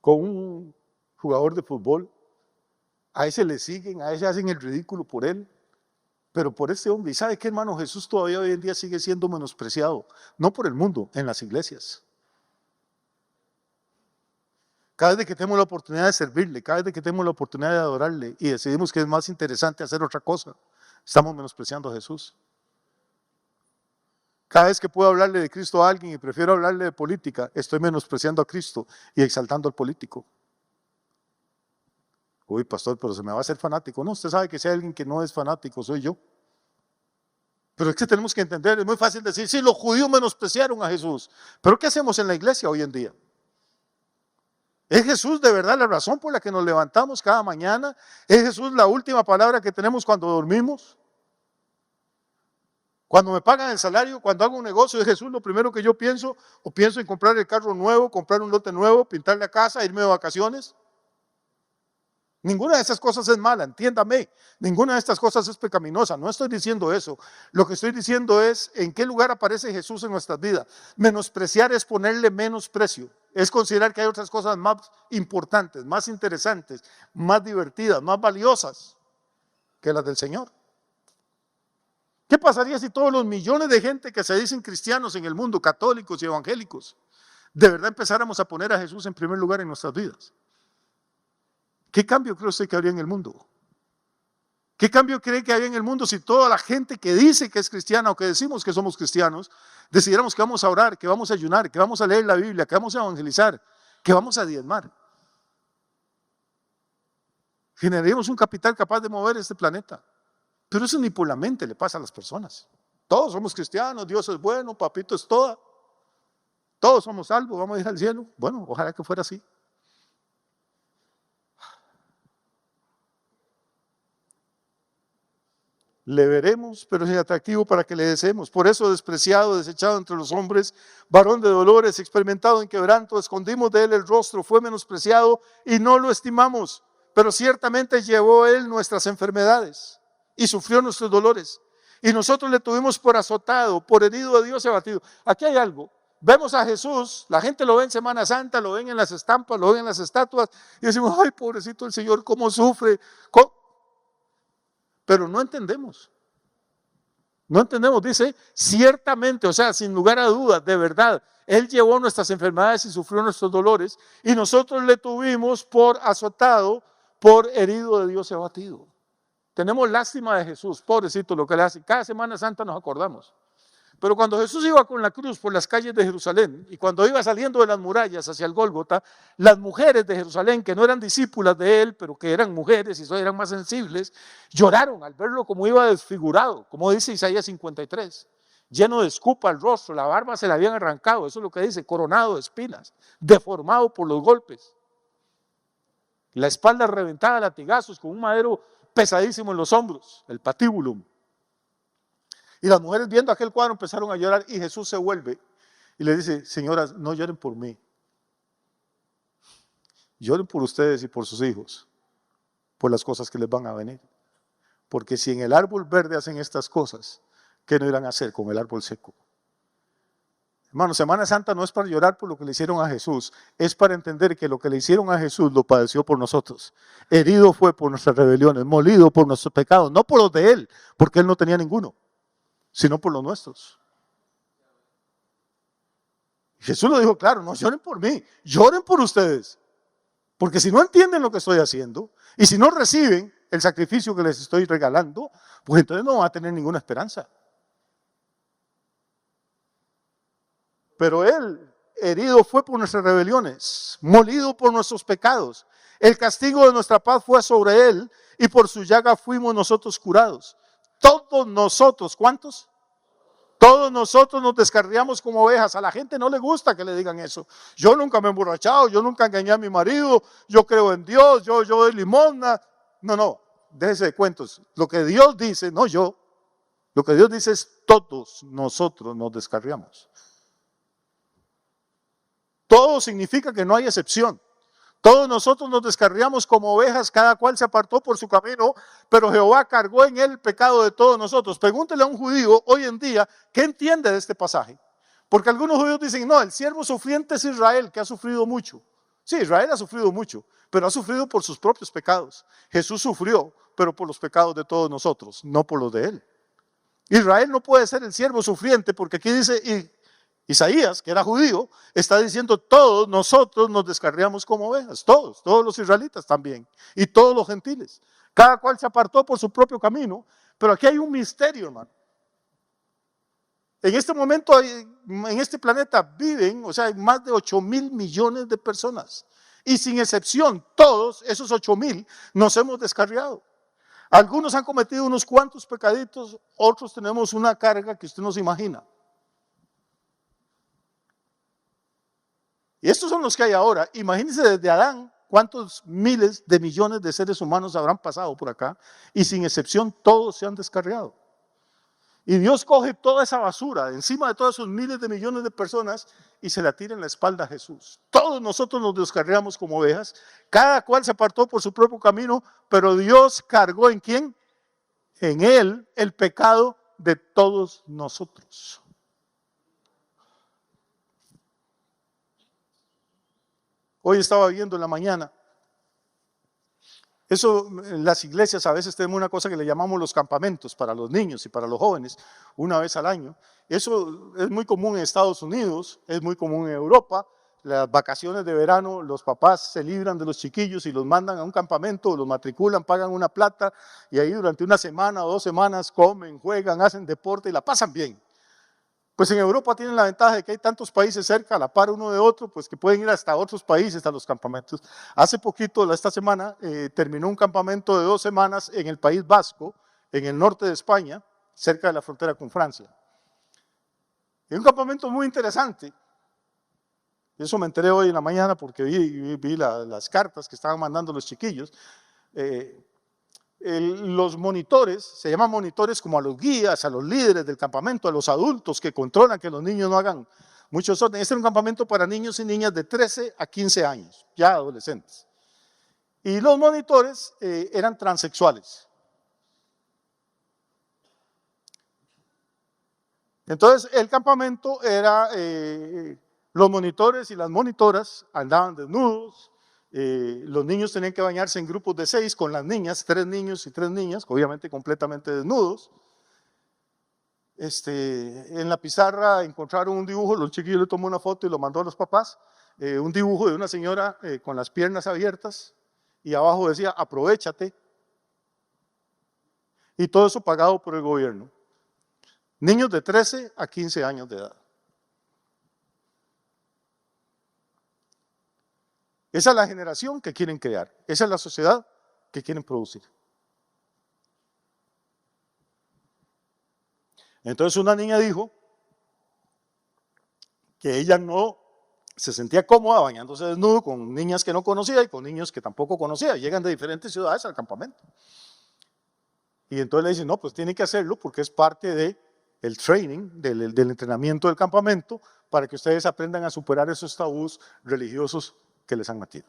con un jugador de fútbol. A ese le siguen, a ese hacen el ridículo por él, pero por este hombre. ¿Y sabe qué, hermano? Jesús todavía hoy en día sigue siendo menospreciado, no por el mundo, en las iglesias. Cada vez que tenemos la oportunidad de servirle, cada vez que tenemos la oportunidad de adorarle y decidimos que es más interesante hacer otra cosa, estamos menospreciando a Jesús. Cada vez que puedo hablarle de Cristo a alguien y prefiero hablarle de política, estoy menospreciando a Cristo y exaltando al político. Uy, pastor, pero se me va a hacer fanático. No, usted sabe que si hay alguien que no es fanático, soy yo. Pero es que tenemos que entender, es muy fácil decir: sí, los judíos menospreciaron a Jesús. Pero ¿qué hacemos en la iglesia hoy en día? ¿Es Jesús de verdad la razón por la que nos levantamos cada mañana? ¿Es Jesús la última palabra que tenemos cuando dormimos? Cuando me pagan el salario, cuando hago un negocio, ¿es Jesús lo primero que yo pienso? ¿O pienso en comprar el carro nuevo, comprar un lote nuevo, pintar la casa, irme de vacaciones? Ninguna de estas cosas es mala, entiéndame. Ninguna de estas cosas es pecaminosa. No estoy diciendo eso. Lo que estoy diciendo es en qué lugar aparece Jesús en nuestras vidas. Menospreciar es ponerle menos precio. Es considerar que hay otras cosas más importantes, más interesantes, más divertidas, más valiosas que las del Señor. ¿Qué pasaría si todos los millones de gente que se dicen cristianos en el mundo, católicos y evangélicos, de verdad empezáramos a poner a Jesús en primer lugar en nuestras vidas? ¿Qué cambio cree usted que habría en el mundo? ¿Qué cambio cree que habría en el mundo si toda la gente que dice que es cristiana o que decimos que somos cristianos, decidiéramos que vamos a orar, que vamos a ayunar, que vamos a leer la Biblia, que vamos a evangelizar, que vamos a diezmar? Generaríamos un capital capaz de mover este planeta. Pero eso ni por la mente le pasa a las personas. Todos somos cristianos, Dios es bueno, papito es toda. Todos somos salvos, vamos a ir al cielo. Bueno, ojalá que fuera así. Le veremos, pero es atractivo para que le deseemos. Por eso, despreciado, desechado entre los hombres, varón de dolores, experimentado en quebranto, escondimos de él el rostro, fue menospreciado y no lo estimamos. Pero ciertamente llevó él nuestras enfermedades y sufrió nuestros dolores. Y nosotros le tuvimos por azotado, por herido de Dios y abatido. Aquí hay algo. Vemos a Jesús, la gente lo ve en Semana Santa, lo ven en las estampas, lo ven en las estatuas y decimos, ay, pobrecito el Señor, cómo sufre. Pero no entendemos. No entendemos, dice, ciertamente, o sea, sin lugar a dudas, de verdad, Él llevó nuestras enfermedades y sufrió nuestros dolores y nosotros le tuvimos por azotado, por herido de Dios y abatido. Tenemos lástima de Jesús, pobrecito lo que le hace. Cada Semana Santa nos acordamos. Pero cuando Jesús iba con la cruz por las calles de Jerusalén y cuando iba saliendo de las murallas hacia el Gólgota, las mujeres de Jerusalén, que no eran discípulas de él, pero que eran mujeres y eran más sensibles, lloraron al verlo como iba desfigurado, como dice Isaías 53, lleno de escupa el rostro, la barba se le habían arrancado, eso es lo que dice, coronado de espinas, deformado por los golpes, la espalda reventada a latigazos con un madero pesadísimo en los hombros, el patíbulum. Y las mujeres viendo aquel cuadro empezaron a llorar y Jesús se vuelve y le dice, señoras, no lloren por mí, lloren por ustedes y por sus hijos, por las cosas que les van a venir. Porque si en el árbol verde hacen estas cosas, ¿qué no irán a hacer con el árbol seco? Hermano, Semana Santa no es para llorar por lo que le hicieron a Jesús, es para entender que lo que le hicieron a Jesús lo padeció por nosotros. Herido fue por nuestras rebeliones, molido por nuestros pecados, no por los de él, porque él no tenía ninguno, sino por los nuestros. Jesús lo dijo claro, no lloren por mí, lloren por ustedes. Porque si no entienden lo que estoy haciendo y si no reciben el sacrificio que les estoy regalando, pues entonces no van a tener ninguna esperanza. Pero él, herido fue por nuestras rebeliones, molido por nuestros pecados. El castigo de nuestra paz fue sobre él y por su llaga fuimos nosotros curados. Todos nosotros, ¿cuántos? Todos nosotros nos descarriamos como ovejas. A la gente no le gusta que le digan eso. Yo nunca me he emborrachado, yo nunca engañé a mi marido, yo creo en Dios, yo doy limosna. No, déjese de cuentos. Lo que Dios dice, no yo, lo que Dios dice es todos nosotros nos descarriamos. Todo significa que no hay excepción. Todos nosotros nos descarriamos como ovejas, cada cual se apartó por su camino, pero Jehová cargó en él el pecado de todos nosotros. Pregúntele a un judío hoy en día, ¿qué entiende de este pasaje? Porque algunos judíos dicen, no, el siervo sufriente es Israel, que ha sufrido mucho. Sí, Israel ha sufrido mucho, pero ha sufrido por sus propios pecados. Jesús sufrió, pero por los pecados de todos nosotros, no por los de él. Israel no puede ser el siervo sufriente, porque aquí dice, Isaías, que era judío, está diciendo todos nosotros nos descarriamos como ovejas, todos los israelitas también, y todos los gentiles. Cada cual se apartó por su propio camino, pero aquí hay un misterio, hermano. En este momento, en este planeta viven, o sea, hay más de 8,000 millones de personas, y sin excepción, todos esos 8,000 nos hemos descarriado. Algunos han cometido unos cuantos pecaditos, otros tenemos una carga que usted no se imagina. Y estos son los que hay ahora. Imagínense desde Adán cuántos miles de millones de seres humanos habrán pasado por acá y sin excepción todos se han descarriado. Y Dios coge toda esa basura encima de todos esos miles de millones de personas y se la tira en la espalda a Jesús. Todos nosotros nos descarriamos como ovejas, cada cual se apartó por su propio camino, pero Dios cargó ¿en quién? En él el pecado de todos nosotros. Hoy estaba viendo en la mañana, eso en las iglesias a veces tenemos una cosa que le llamamos los campamentos para los niños y para los jóvenes, una vez al año. Eso es muy común en Estados Unidos, es muy común en Europa. Las vacaciones de verano, los papás se libran de los chiquillos y los mandan a un campamento, los matriculan, pagan una plata y ahí durante una semana o 2 semanas comen, juegan, hacen deporte y la pasan bien. Pues en Europa tienen la ventaja de que hay tantos países cerca, a la par uno de otro, pues que pueden ir hasta otros países a los campamentos. Hace poquito, esta semana, terminó un campamento de 2 semanas en el País Vasco, en el norte de España, cerca de la frontera con Francia. Y un campamento muy interesante. Eso me enteré hoy en la mañana porque vi las cartas que estaban mandando los chiquillos. los monitores, se llaman monitores como a los guías, a los líderes del campamento, a los adultos que controlan que los niños no hagan muchos orden. Este era un campamento para niños y niñas de 13 a 15 años, ya adolescentes. Y los monitores eran transexuales. Entonces el campamento era, los monitores y las monitoras andaban desnudos, los niños tenían que bañarse en grupos de 6 con las niñas, 3 niños y 3 niñas, obviamente completamente desnudos. En la pizarra encontraron un dibujo, los chiquillos le tomó una foto y lo mandó a los papás, un dibujo de una señora con las piernas abiertas y abajo decía, aprovéchate. Y todo eso pagado por el gobierno. Niños de 13 a 15 años de edad. Esa es la generación que quieren crear. Esa es la sociedad que quieren producir. Entonces una niña dijo que ella no se sentía cómoda bañándose desnudo con niñas que no conocía y con niños que tampoco conocía. Llegan de diferentes ciudades al campamento. Y entonces le dicen, no, pues tiene que hacerlo porque es parte del training, del entrenamiento del campamento, para que ustedes aprendan a superar esos tabús religiosos que les han metido.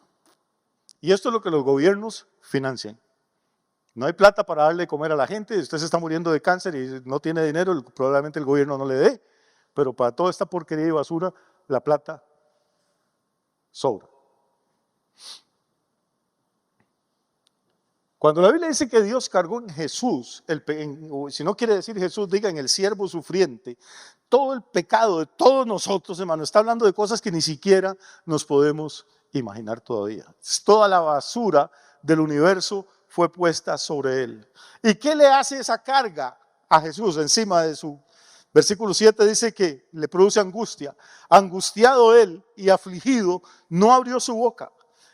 Y esto es lo que los gobiernos financian. No hay plata para darle de comer a la gente, usted se está muriendo de cáncer y no tiene dinero, probablemente el gobierno no le dé, pero para toda esta porquería y basura, la plata sobra. Cuando la Biblia dice que Dios cargó en Jesús, si no quiere decir Jesús, diga en el siervo sufriente, todo el pecado de todos nosotros, hermano, está hablando de cosas que ni siquiera nos podemos imaginar todavía. Toda la basura del universo fue puesta sobre él. ¿Y qué le hace esa carga a Jesús encima de su? Versículo 7 dice que le produce angustia. Angustiado él y afligido, no abrió su boca.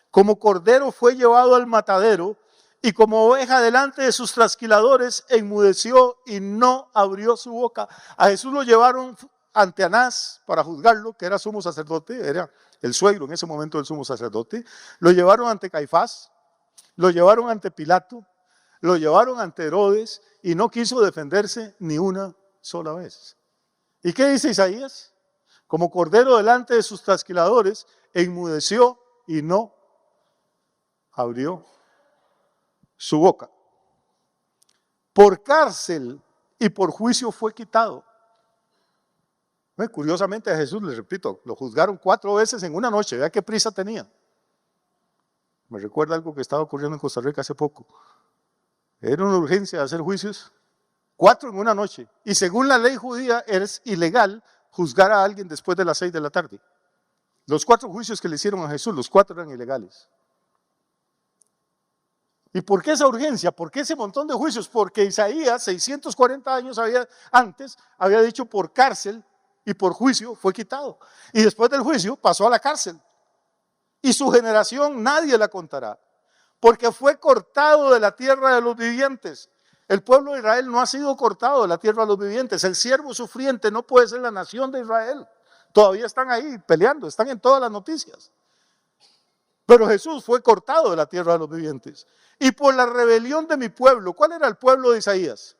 Como cordero fue llevado al matadero y como oveja delante de sus trasquiladores enmudeció y no abrió su boca. A Jesús lo llevaron ante Anás para juzgarlo, que era sumo sacerdote, era el suegro en ese momento del sumo sacerdote. Lo llevaron ante Caifás, lo llevaron ante Pilato, lo llevaron ante Herodes y no quiso defenderse ni una sola vez. ¿Y qué dice Isaías? Como cordero delante de sus trasquiladores, enmudeció y no abrió su boca. Por cárcel y por juicio fue quitado. Curiosamente a Jesús, les repito, lo juzgaron 4 veces en una noche. Vea qué prisa tenía. Me recuerda algo que estaba ocurriendo en Costa Rica hace poco. Era una urgencia de hacer juicios. 4 en una noche. Y según la ley judía es ilegal juzgar a alguien después de las 6 de la tarde. Los 4 juicios que le hicieron a Jesús, los 4 eran ilegales. ¿Y por qué esa urgencia? ¿Por qué ese montón de juicios? Porque Isaías, 640 años antes, había dicho por cárcel y por juicio fue quitado. Y después del juicio pasó a la cárcel. Y su generación nadie la contará, porque fue cortado de la tierra de los vivientes. El pueblo de Israel no ha sido cortado de la tierra de los vivientes. El siervo sufriente no puede ser la nación de Israel. Todavía están ahí peleando, están en todas las noticias. Pero Jesús fue cortado de la tierra de los vivientes. Y por la rebelión de mi pueblo, ¿cuál era el pueblo de Isaías?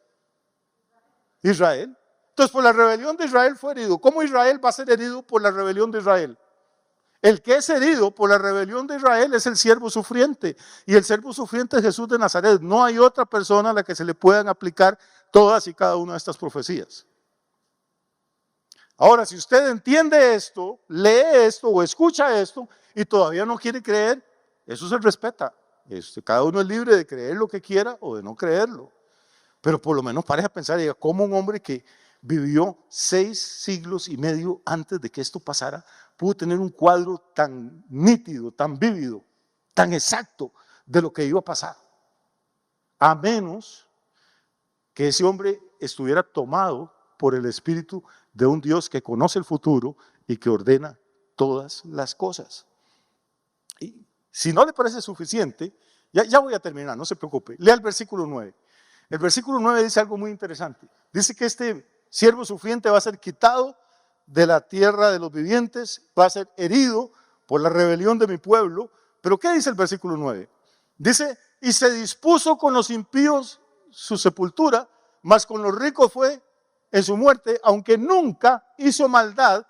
Israel. Entonces por la rebelión de Israel fue herido. ¿Cómo Israel va a ser herido por la rebelión de Israel? El que es herido por la rebelión de Israel es el siervo sufriente. Y el siervo sufriente es Jesús de Nazaret. No hay otra persona a la que se le puedan aplicar todas y cada una de estas profecías. Ahora, si usted entiende esto, lee esto o escucha esto y todavía no quiere creer, eso se respeta. Cada uno es libre de creer lo que quiera o de no creerlo. Pero por lo menos pare a pensar, diga, ¿cómo un hombre que vivió 6 siglos y medio antes de que esto pasara pudo tener un cuadro tan nítido, tan vívido, tan exacto de lo que iba a pasar? A menos que ese hombre estuviera tomado por el espíritu de un Dios que conoce el futuro y que ordena todas las cosas. Y si no le parece suficiente, ya voy a terminar, no se preocupe. Lea el versículo 9. El versículo 9 dice algo muy interesante. Dice que este siervo sufriente va a ser quitado de la tierra de los vivientes, va a ser herido por la rebelión de mi pueblo. Pero ¿qué dice el versículo 9? Dice, y se dispuso con los impíos su sepultura, mas con los ricos fue en su muerte, aunque nunca hizo maldad,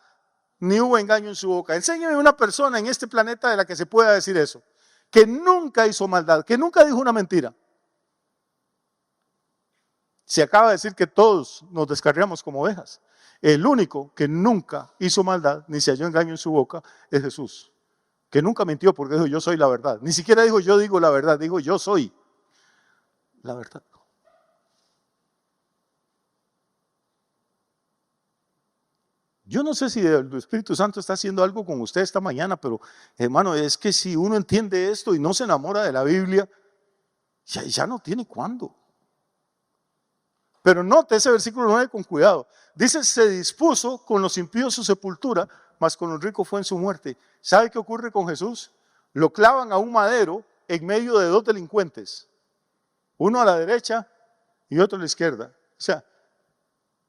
ni hubo engaño en su boca. Enséñame una persona en este planeta de la que se pueda decir eso, que nunca hizo maldad, que nunca dijo una mentira. Se acaba de decir que todos nos descarriamos como ovejas. El único que nunca hizo maldad, ni se halló engaño en su boca, es Jesús. Que nunca mintió porque dijo, yo soy la verdad. Ni siquiera dijo, yo digo la verdad, dijo, yo soy la verdad. Yo no sé si el Espíritu Santo está haciendo algo con usted esta mañana, pero hermano, es que si uno entiende esto y no se enamora de la Biblia, ya no tiene cuándo. Pero note ese versículo 9 con cuidado. Dice, se dispuso con los impíos su sepultura, mas con los ricos fue en su muerte. ¿Sabe qué ocurre con Jesús? Lo clavan a un madero en medio de dos delincuentes. Uno a la derecha y otro a la izquierda. O sea,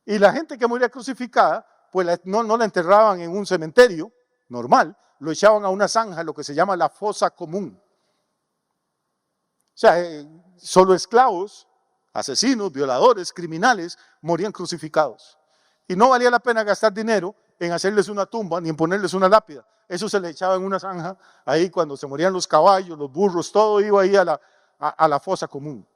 y la gente que moría crucificada, pues no la enterraban en un cementerio normal, lo echaban a una zanja, lo que se llama la fosa común. O sea, solo esclavos, asesinos, violadores, criminales, morían crucificados. Y no valía la pena gastar dinero en hacerles una tumba ni en ponerles una lápida. Eso se le echaba en una zanja, ahí cuando se morían los caballos, los burros, todo iba ahí a la fosa común.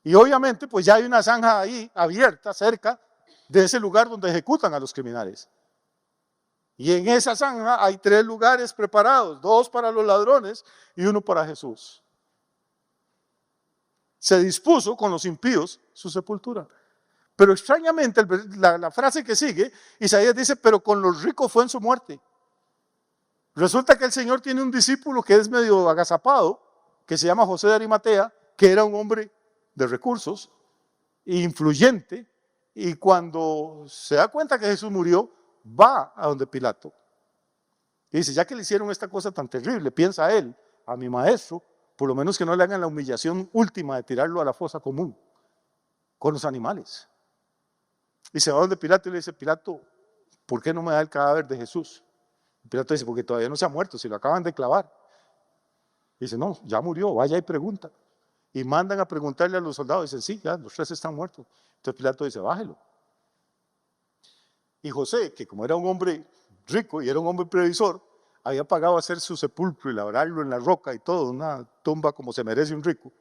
Y obviamente pues ya hay una zanja ahí abierta cerca de ese lugar donde ejecutan a los criminales. Y en esa zanja hay 3 lugares preparados, 2 para los ladrones y 1 para Jesús. Se dispuso con los impíos su sepultura. Pero extrañamente la frase que sigue, Isaías dice, pero con los ricos fue en su muerte. Resulta que el Señor tiene un discípulo que es medio agazapado, que se llama José de Arimatea, que era un hombre de recursos, influyente, y cuando se da cuenta que Jesús murió, va a donde Pilato. Y dice, ya que le hicieron esta cosa tan terrible, piensa él, a mi maestro, por lo menos que no le hagan la humillación última de tirarlo a la fosa común, con los animales. Y se va donde Pilato y le dice, Pilato, ¿por qué no me da el cadáver de Jesús? Y Pilato dice, porque todavía no se ha muerto, si lo acaban de clavar. Y dice, no, ya murió, vaya y pregunta. Y mandan a preguntarle a los soldados, dicen, sí, ya, los 3 están muertos. Entonces Pilato dice, bájelo. Y José, que como era un hombre rico y era un hombre previsor, había pagado hacer su sepulcro y labrarlo en la roca y todo, una tumba como se merece un rico.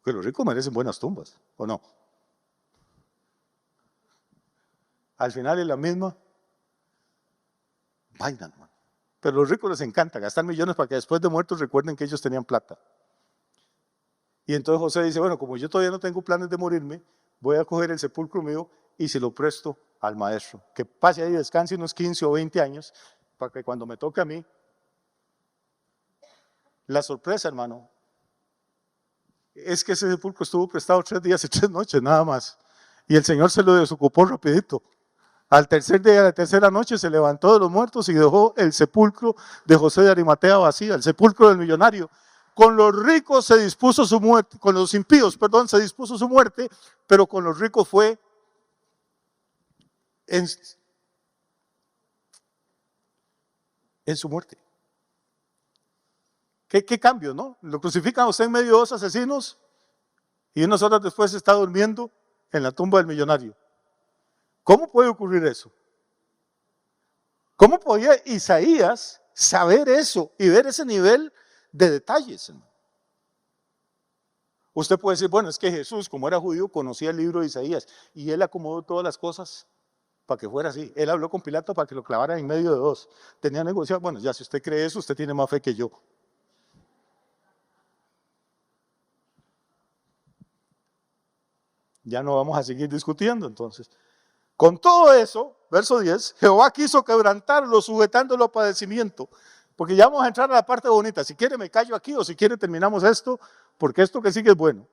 Que los ricos merecen buenas tumbas, ¿o no? Al final es la misma vaina, hermano. Pero a los ricos les encanta gastar millones para que después de muertos recuerden que ellos tenían plata. Y entonces José dice, bueno, como yo todavía no tengo planes de morirme, voy a coger el sepulcro mío y se lo presto al maestro. Que pase ahí, descanse unos 15 o 20 años, para que cuando me toque a mí, la sorpresa, hermano, es que ese sepulcro estuvo prestado 3 días y 3 noches, nada más. Y el Señor se lo desocupó rapidito. Al tercer día, a la tercera noche, se levantó de los muertos y dejó el sepulcro de José de Arimatea vacío, el sepulcro del millonario. Con los ricos se dispuso su muerte, con los impíos, perdón, se dispuso su muerte, pero con los ricos fue en su muerte. ¿Qué cambio, no? Lo crucifican a usted en medio de 2 asesinos y unas horas después está durmiendo en la tumba del millonario. ¿Cómo puede ocurrir eso? ¿Cómo podía Isaías saber eso y ver ese nivel de detalles? Usted puede decir, bueno, es que Jesús, como era judío, conocía el libro de Isaías y él acomodó todas las cosas para que fuera así. Él habló con Pilato para que lo clavara en medio de 2. Tenía negociado. Bueno, ya si usted cree eso, usted tiene más fe que yo. Ya no vamos a seguir discutiendo entonces. Con todo eso, verso 10, Jehová quiso quebrantarlo, sujetándolo a padecimiento. Porque ya vamos a entrar a la parte bonita. Si quiere me callo aquí o si quiere terminamos esto, porque esto que sigue es bueno.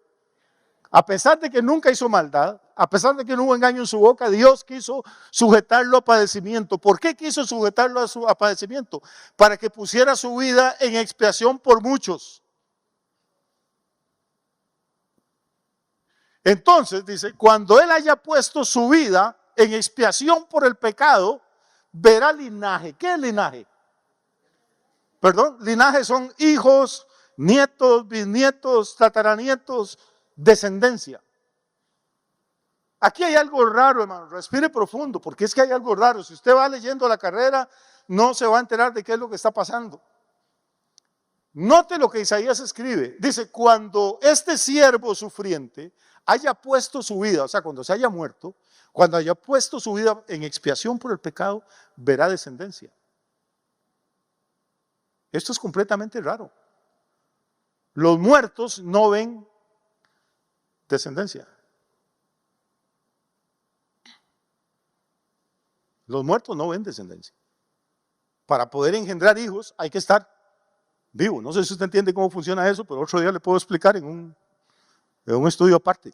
A pesar de que nunca hizo maldad, a pesar de que no hubo engaño en su boca, Dios quiso sujetarlo a padecimiento. ¿Por qué quiso sujetarlo a padecimiento? Para que pusiera su vida en expiación por muchos. Entonces, dice, cuando Él haya puesto su vida en expiación por el pecado, verá linaje. ¿Qué es linaje? Perdón, linaje son hijos, nietos, bisnietos, tataranietos, descendencia. Aquí hay algo raro, hermano, respire profundo, porque es que hay algo raro. Si usted va leyendo la carrera, no se va a enterar de qué es lo que está pasando. Note lo que Isaías escribe. Dice, cuando este siervo sufriente haya puesto su vida, o sea, cuando se haya muerto, cuando haya puesto su vida en expiación por el pecado, verá descendencia. Esto es completamente raro. Los muertos no ven descendencia. Los muertos no ven descendencia. Para poder engendrar hijos hay que estar vivo. No sé si usted entiende cómo funciona eso, pero otro día le puedo explicar en un estudio aparte.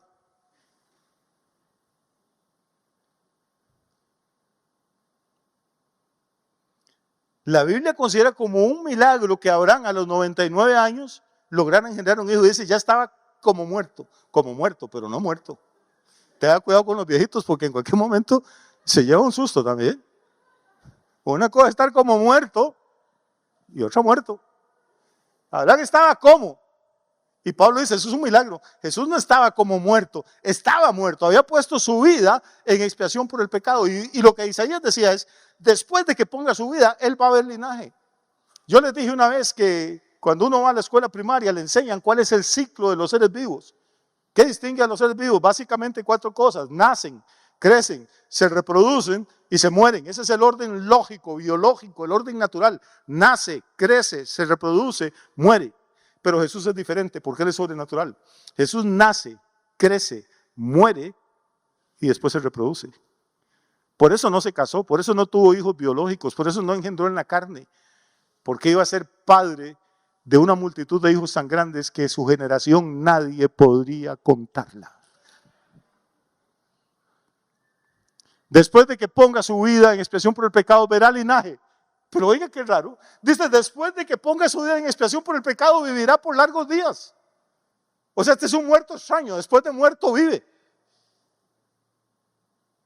La Biblia considera como un milagro que Abraham a los 99 años lograra engendrar un hijo. Dice, ya estaba como muerto, pero no muerto. Tenga cuidado con los viejitos porque en cualquier momento se lleva un susto también. Una cosa es estar como muerto y otra muerto. Abraham estaba como. Y Pablo dice, eso es un milagro. Jesús no estaba como muerto, estaba muerto. Había puesto su vida en expiación por el pecado. Y lo que Isaías decía es, después de que ponga su vida, él va a ver linaje. Yo les dije una vez que cuando uno va a la escuela primaria le enseñan cuál es el ciclo de los seres vivos. ¿Qué distingue a los seres vivos? Básicamente 4 cosas. Nacen, crecen, se reproducen y se mueren. Ese es el orden lógico, biológico, el orden natural. Nace, crece, se reproduce, muere. Pero Jesús es diferente porque Él es sobrenatural. Jesús nace, crece, muere y después se reproduce. Por eso no se casó, por eso no tuvo hijos biológicos, por eso no engendró en la carne. Porque iba a ser padre de una multitud de hijos tan grandes que su generación nadie podría contarla. Después de que ponga su vida en expiación por el pecado, verá linaje. Pero oiga qué raro. Dice, después de que ponga su vida en expiación por el pecado, vivirá por largos días. O sea, este es un muerto extraño. Después de muerto vive.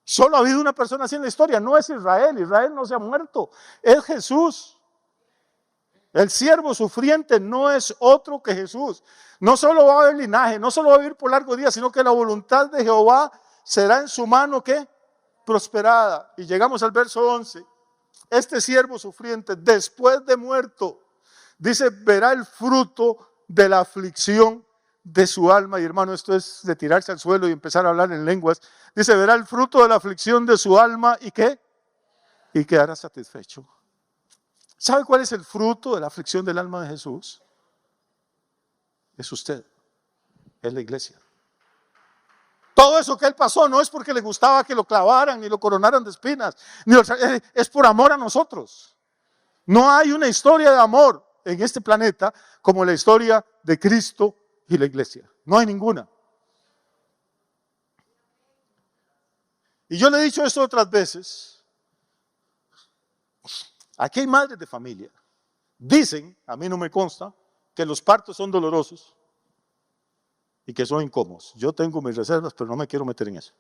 Solo ha habido una persona así en la historia. No es Israel. Israel no se ha muerto. Es Jesús. El siervo sufriente no es otro que Jesús. No solo va a haber linaje, no solo va a vivir por largos días, sino que la voluntad de Jehová será en su mano, ¿qué? Prosperada. Y llegamos al verso 11. Este siervo sufriente, después de muerto, dice, verá el fruto de la aflicción de su alma. Y hermano, esto es de tirarse al suelo y empezar a hablar en lenguas. Dice, verá el fruto de la aflicción de su alma y ¿qué? Y quedará satisfecho. ¿Sabe cuál es el fruto de la aflicción del alma de Jesús? Es usted, es la iglesia. Todo eso que él pasó no es porque le gustaba que lo clavaran ni lo coronaran de espinas, es por amor a nosotros. No hay una historia de amor en este planeta como la historia de Cristo y la iglesia. No hay ninguna. Y yo le he dicho esto otras veces. Aquí hay madres de familia. Dicen, a mí no me consta, que los partos son dolorosos y que son incómodos. Yo tengo mis reservas, pero no me quiero meter en eso.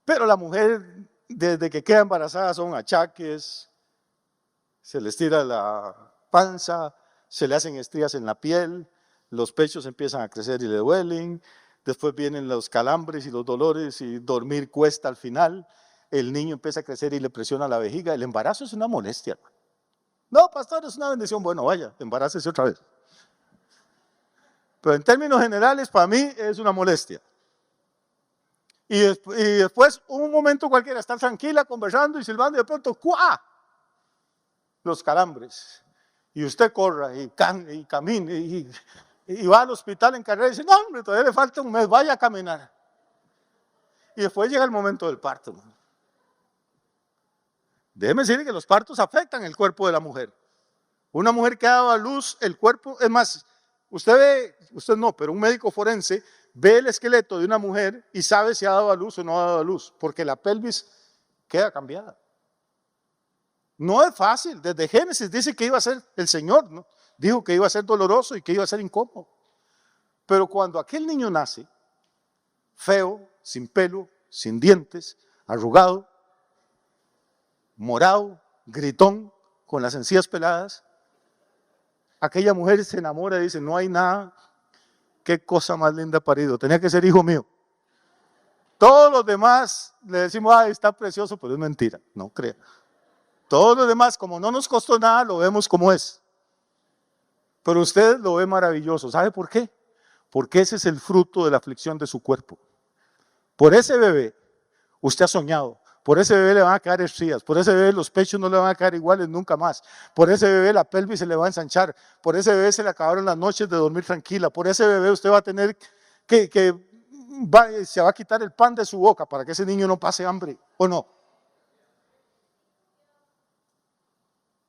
Pero la mujer, desde que queda embarazada, son achaques, se les tira la panza, se le hacen estrías en la piel, los pechos empiezan a crecer y le duelen, después vienen los calambres y los dolores y dormir cuesta al final, el niño empieza a crecer y le presiona la vejiga. El embarazo es una molestia, hermano. No, pastor, es una bendición. Bueno, vaya, embarácese otra vez. Pero en términos generales, para mí es una molestia. Y después, un momento cualquiera, estar tranquila, conversando y silbando, y de pronto, ¡cuá! Los calambres. Y usted corra y camine y va al hospital en carrera y dice, no, hombre, todavía le falta un mes, vaya a caminar. Y después llega el momento del parto. Déjeme decirle que los partos afectan el cuerpo de la mujer. Una mujer que ha dado a luz, el cuerpo, es más, usted no, pero un médico forense ve el esqueleto de una mujer y sabe si ha dado a luz o no ha dado a luz, porque la pelvis queda cambiada. No es fácil, desde Génesis dice que iba a ser el Señor, ¿no? Dijo que iba a ser doloroso y que iba a ser incómodo. Pero cuando aquel niño nace, feo, sin pelo, sin dientes, arrugado, morado, gritón, con las encías peladas. Aquella mujer se enamora y dice, no hay nada, qué cosa más linda parido, tenía que ser hijo mío. Todos los demás le decimos, ay, está precioso, pero es mentira, no crea. Todos los demás, como no nos costó nada, lo vemos como es. Pero usted lo ve maravilloso. ¿Sabe por qué? Porque ese es el fruto de la aflicción de su cuerpo. Por ese bebé, usted ha soñado. Por ese bebé le van a caer estrías. Por ese bebé los pechos no le van a caer iguales nunca más. Por ese bebé la pelvis se le va a ensanchar. Por ese bebé se le acabaron las noches de dormir tranquila. Por ese bebé usted va a tener se va a quitar el pan de su boca para que ese niño no pase hambre. ¿O no?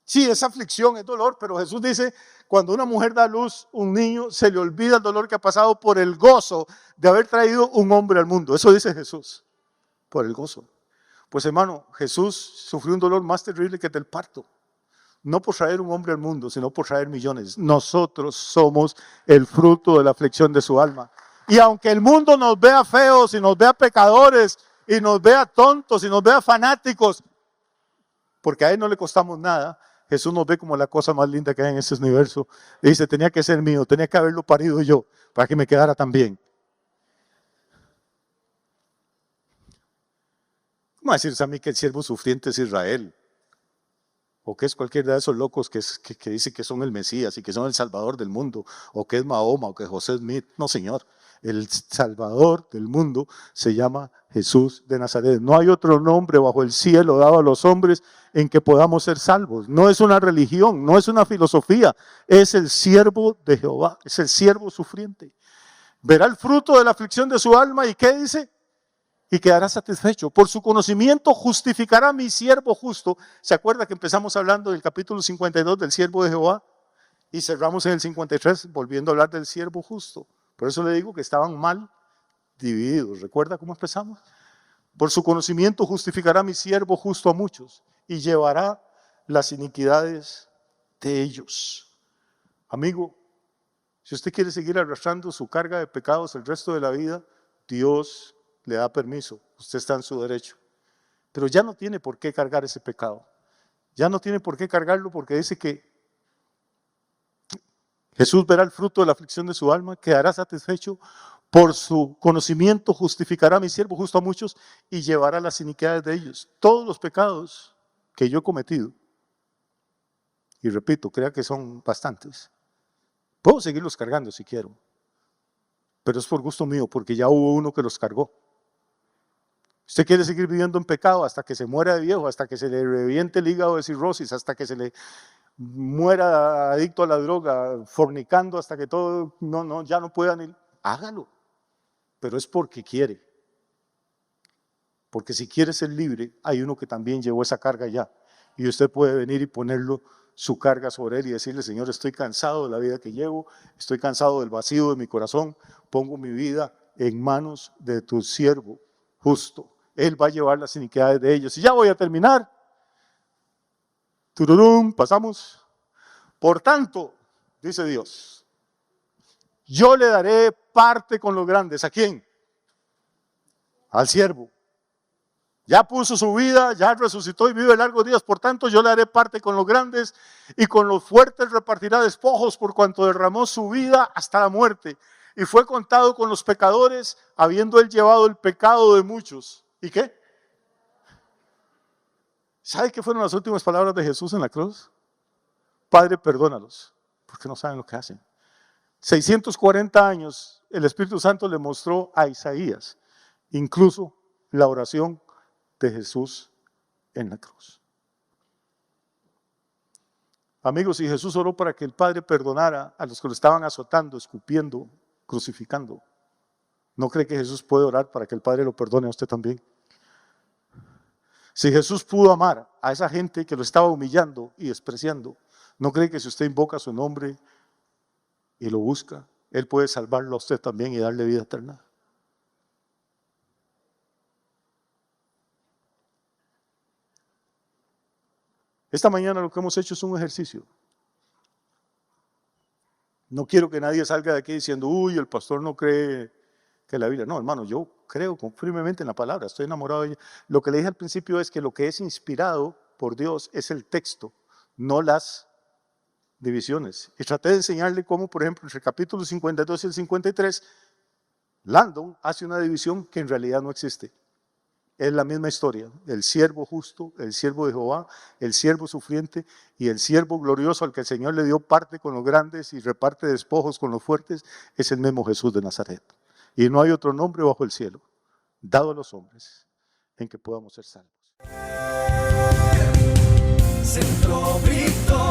Sí, es aflicción, es dolor, pero Jesús dice, cuando una mujer da a luz un niño, se le olvida el dolor que ha pasado por el gozo de haber traído un hombre al mundo. Eso dice Jesús, por el gozo. Pues hermano, Jesús sufrió un dolor más terrible que el del parto. No por traer un hombre al mundo, sino por traer millones. Nosotros somos el fruto de la aflicción de su alma. Y aunque el mundo nos vea feos y nos vea pecadores y nos vea tontos y nos vea fanáticos, porque a él no le costamos nada, Jesús nos ve como la cosa más linda que hay en este universo. Y dice, tenía que ser mío, tenía que haberlo parido yo, para que me quedara tan bien. ¿Cómo va a decirse a mí que el siervo sufriente es Israel? O que es cualquiera de esos locos que dice que son el Mesías y que son el Salvador del mundo. O que es Mahoma o que José Smith. No, Señor. El Salvador del mundo se llama Jesús de Nazaret. No hay otro nombre bajo el cielo dado a los hombres en que podamos ser salvos. No es una religión, no es una filosofía. Es el siervo de Jehová, es el siervo sufriente. Verá el fruto de la aflicción de su alma y ¿qué dice? Y quedará satisfecho. Por su conocimiento justificará a mi siervo justo. ¿Se acuerda que empezamos hablando del capítulo 52 del siervo de Jehová? Y cerramos en el 53 volviendo a hablar del siervo justo. Por eso le digo que estaban mal divididos. ¿Recuerda cómo empezamos? Por su conocimiento justificará mi siervo justo a muchos y llevará las iniquidades de ellos. Amigo, si usted quiere seguir arrastrando su carga de pecados el resto de la vida, Dios le da permiso, usted está en su derecho. Pero ya no tiene por qué cargar ese pecado. Ya no tiene por qué cargarlo porque dice que Jesús verá el fruto de la aflicción de su alma, quedará satisfecho, por su conocimiento justificará a mi siervo justo a muchos y llevará las iniquidades de ellos. Todos los pecados que yo he cometido, y repito, crea que son bastantes, puedo seguirlos cargando si quiero, pero es por gusto mío, porque ya hubo uno que los cargó. Usted quiere seguir viviendo en pecado hasta que se muera de viejo, hasta que se le reviente el hígado de cirrosis, hasta que se le muera adicto a la droga, fornicando hasta que todo, ya no puedan ir. Hágalo, pero es porque quiere. Porque si quiere ser libre, hay uno que también llevó esa carga ya. Y usted puede venir y ponerlo su carga sobre él y decirle, Señor, estoy cansado de la vida que llevo, estoy cansado del vacío de mi corazón, pongo mi vida en manos de tu siervo justo. Él va a llevar las iniquidades de ellos. Y ya voy a terminar. Tururum, pasamos. Por tanto, dice Dios, yo le daré parte con los grandes. ¿A quién? Al siervo. Ya puso su vida, ya resucitó y vive largos días. Por tanto, yo le daré parte con los grandes y con los fuertes repartirá despojos por cuanto derramó su vida hasta la muerte. Y fue contado con los pecadores, habiendo él llevado el pecado de muchos. ¿Y qué? ¿Sabe qué fueron las últimas palabras de Jesús en la cruz? Padre, perdónalos, porque no saben lo que hacen. 640 años el Espíritu Santo le mostró a Isaías, incluso la oración de Jesús en la cruz. Amigos, si Jesús oró para que el Padre perdonara a los que lo estaban azotando, escupiendo, crucificando, ¿no cree que Jesús puede orar para que el Padre lo perdone a usted también? Si Jesús pudo amar a esa gente que lo estaba humillando y despreciando, ¿no cree que si usted invoca su nombre y lo busca, Él puede salvarlo a usted también y darle vida eterna? Esta mañana lo que hemos hecho es un ejercicio. No quiero que nadie salga de aquí diciendo, uy, el pastor no cree que la Biblia. No, hermano, yo creo firmemente en la palabra, estoy enamorado de ella. Lo que le dije al principio es que lo que es inspirado por Dios es el texto, no las divisiones. Y traté de enseñarle cómo, por ejemplo, entre el capítulo 52 y el 53, Landon hace una división que en realidad no existe. Es la misma historia, el siervo justo, el siervo de Jehová, el siervo sufriente y el siervo glorioso al que el Señor le dio parte con los grandes y reparte despojos con los fuertes, es el mismo Jesús de Nazaret. Y no hay otro nombre bajo el cielo, dado a los hombres, en que podamos ser salvos. Centro Victoria.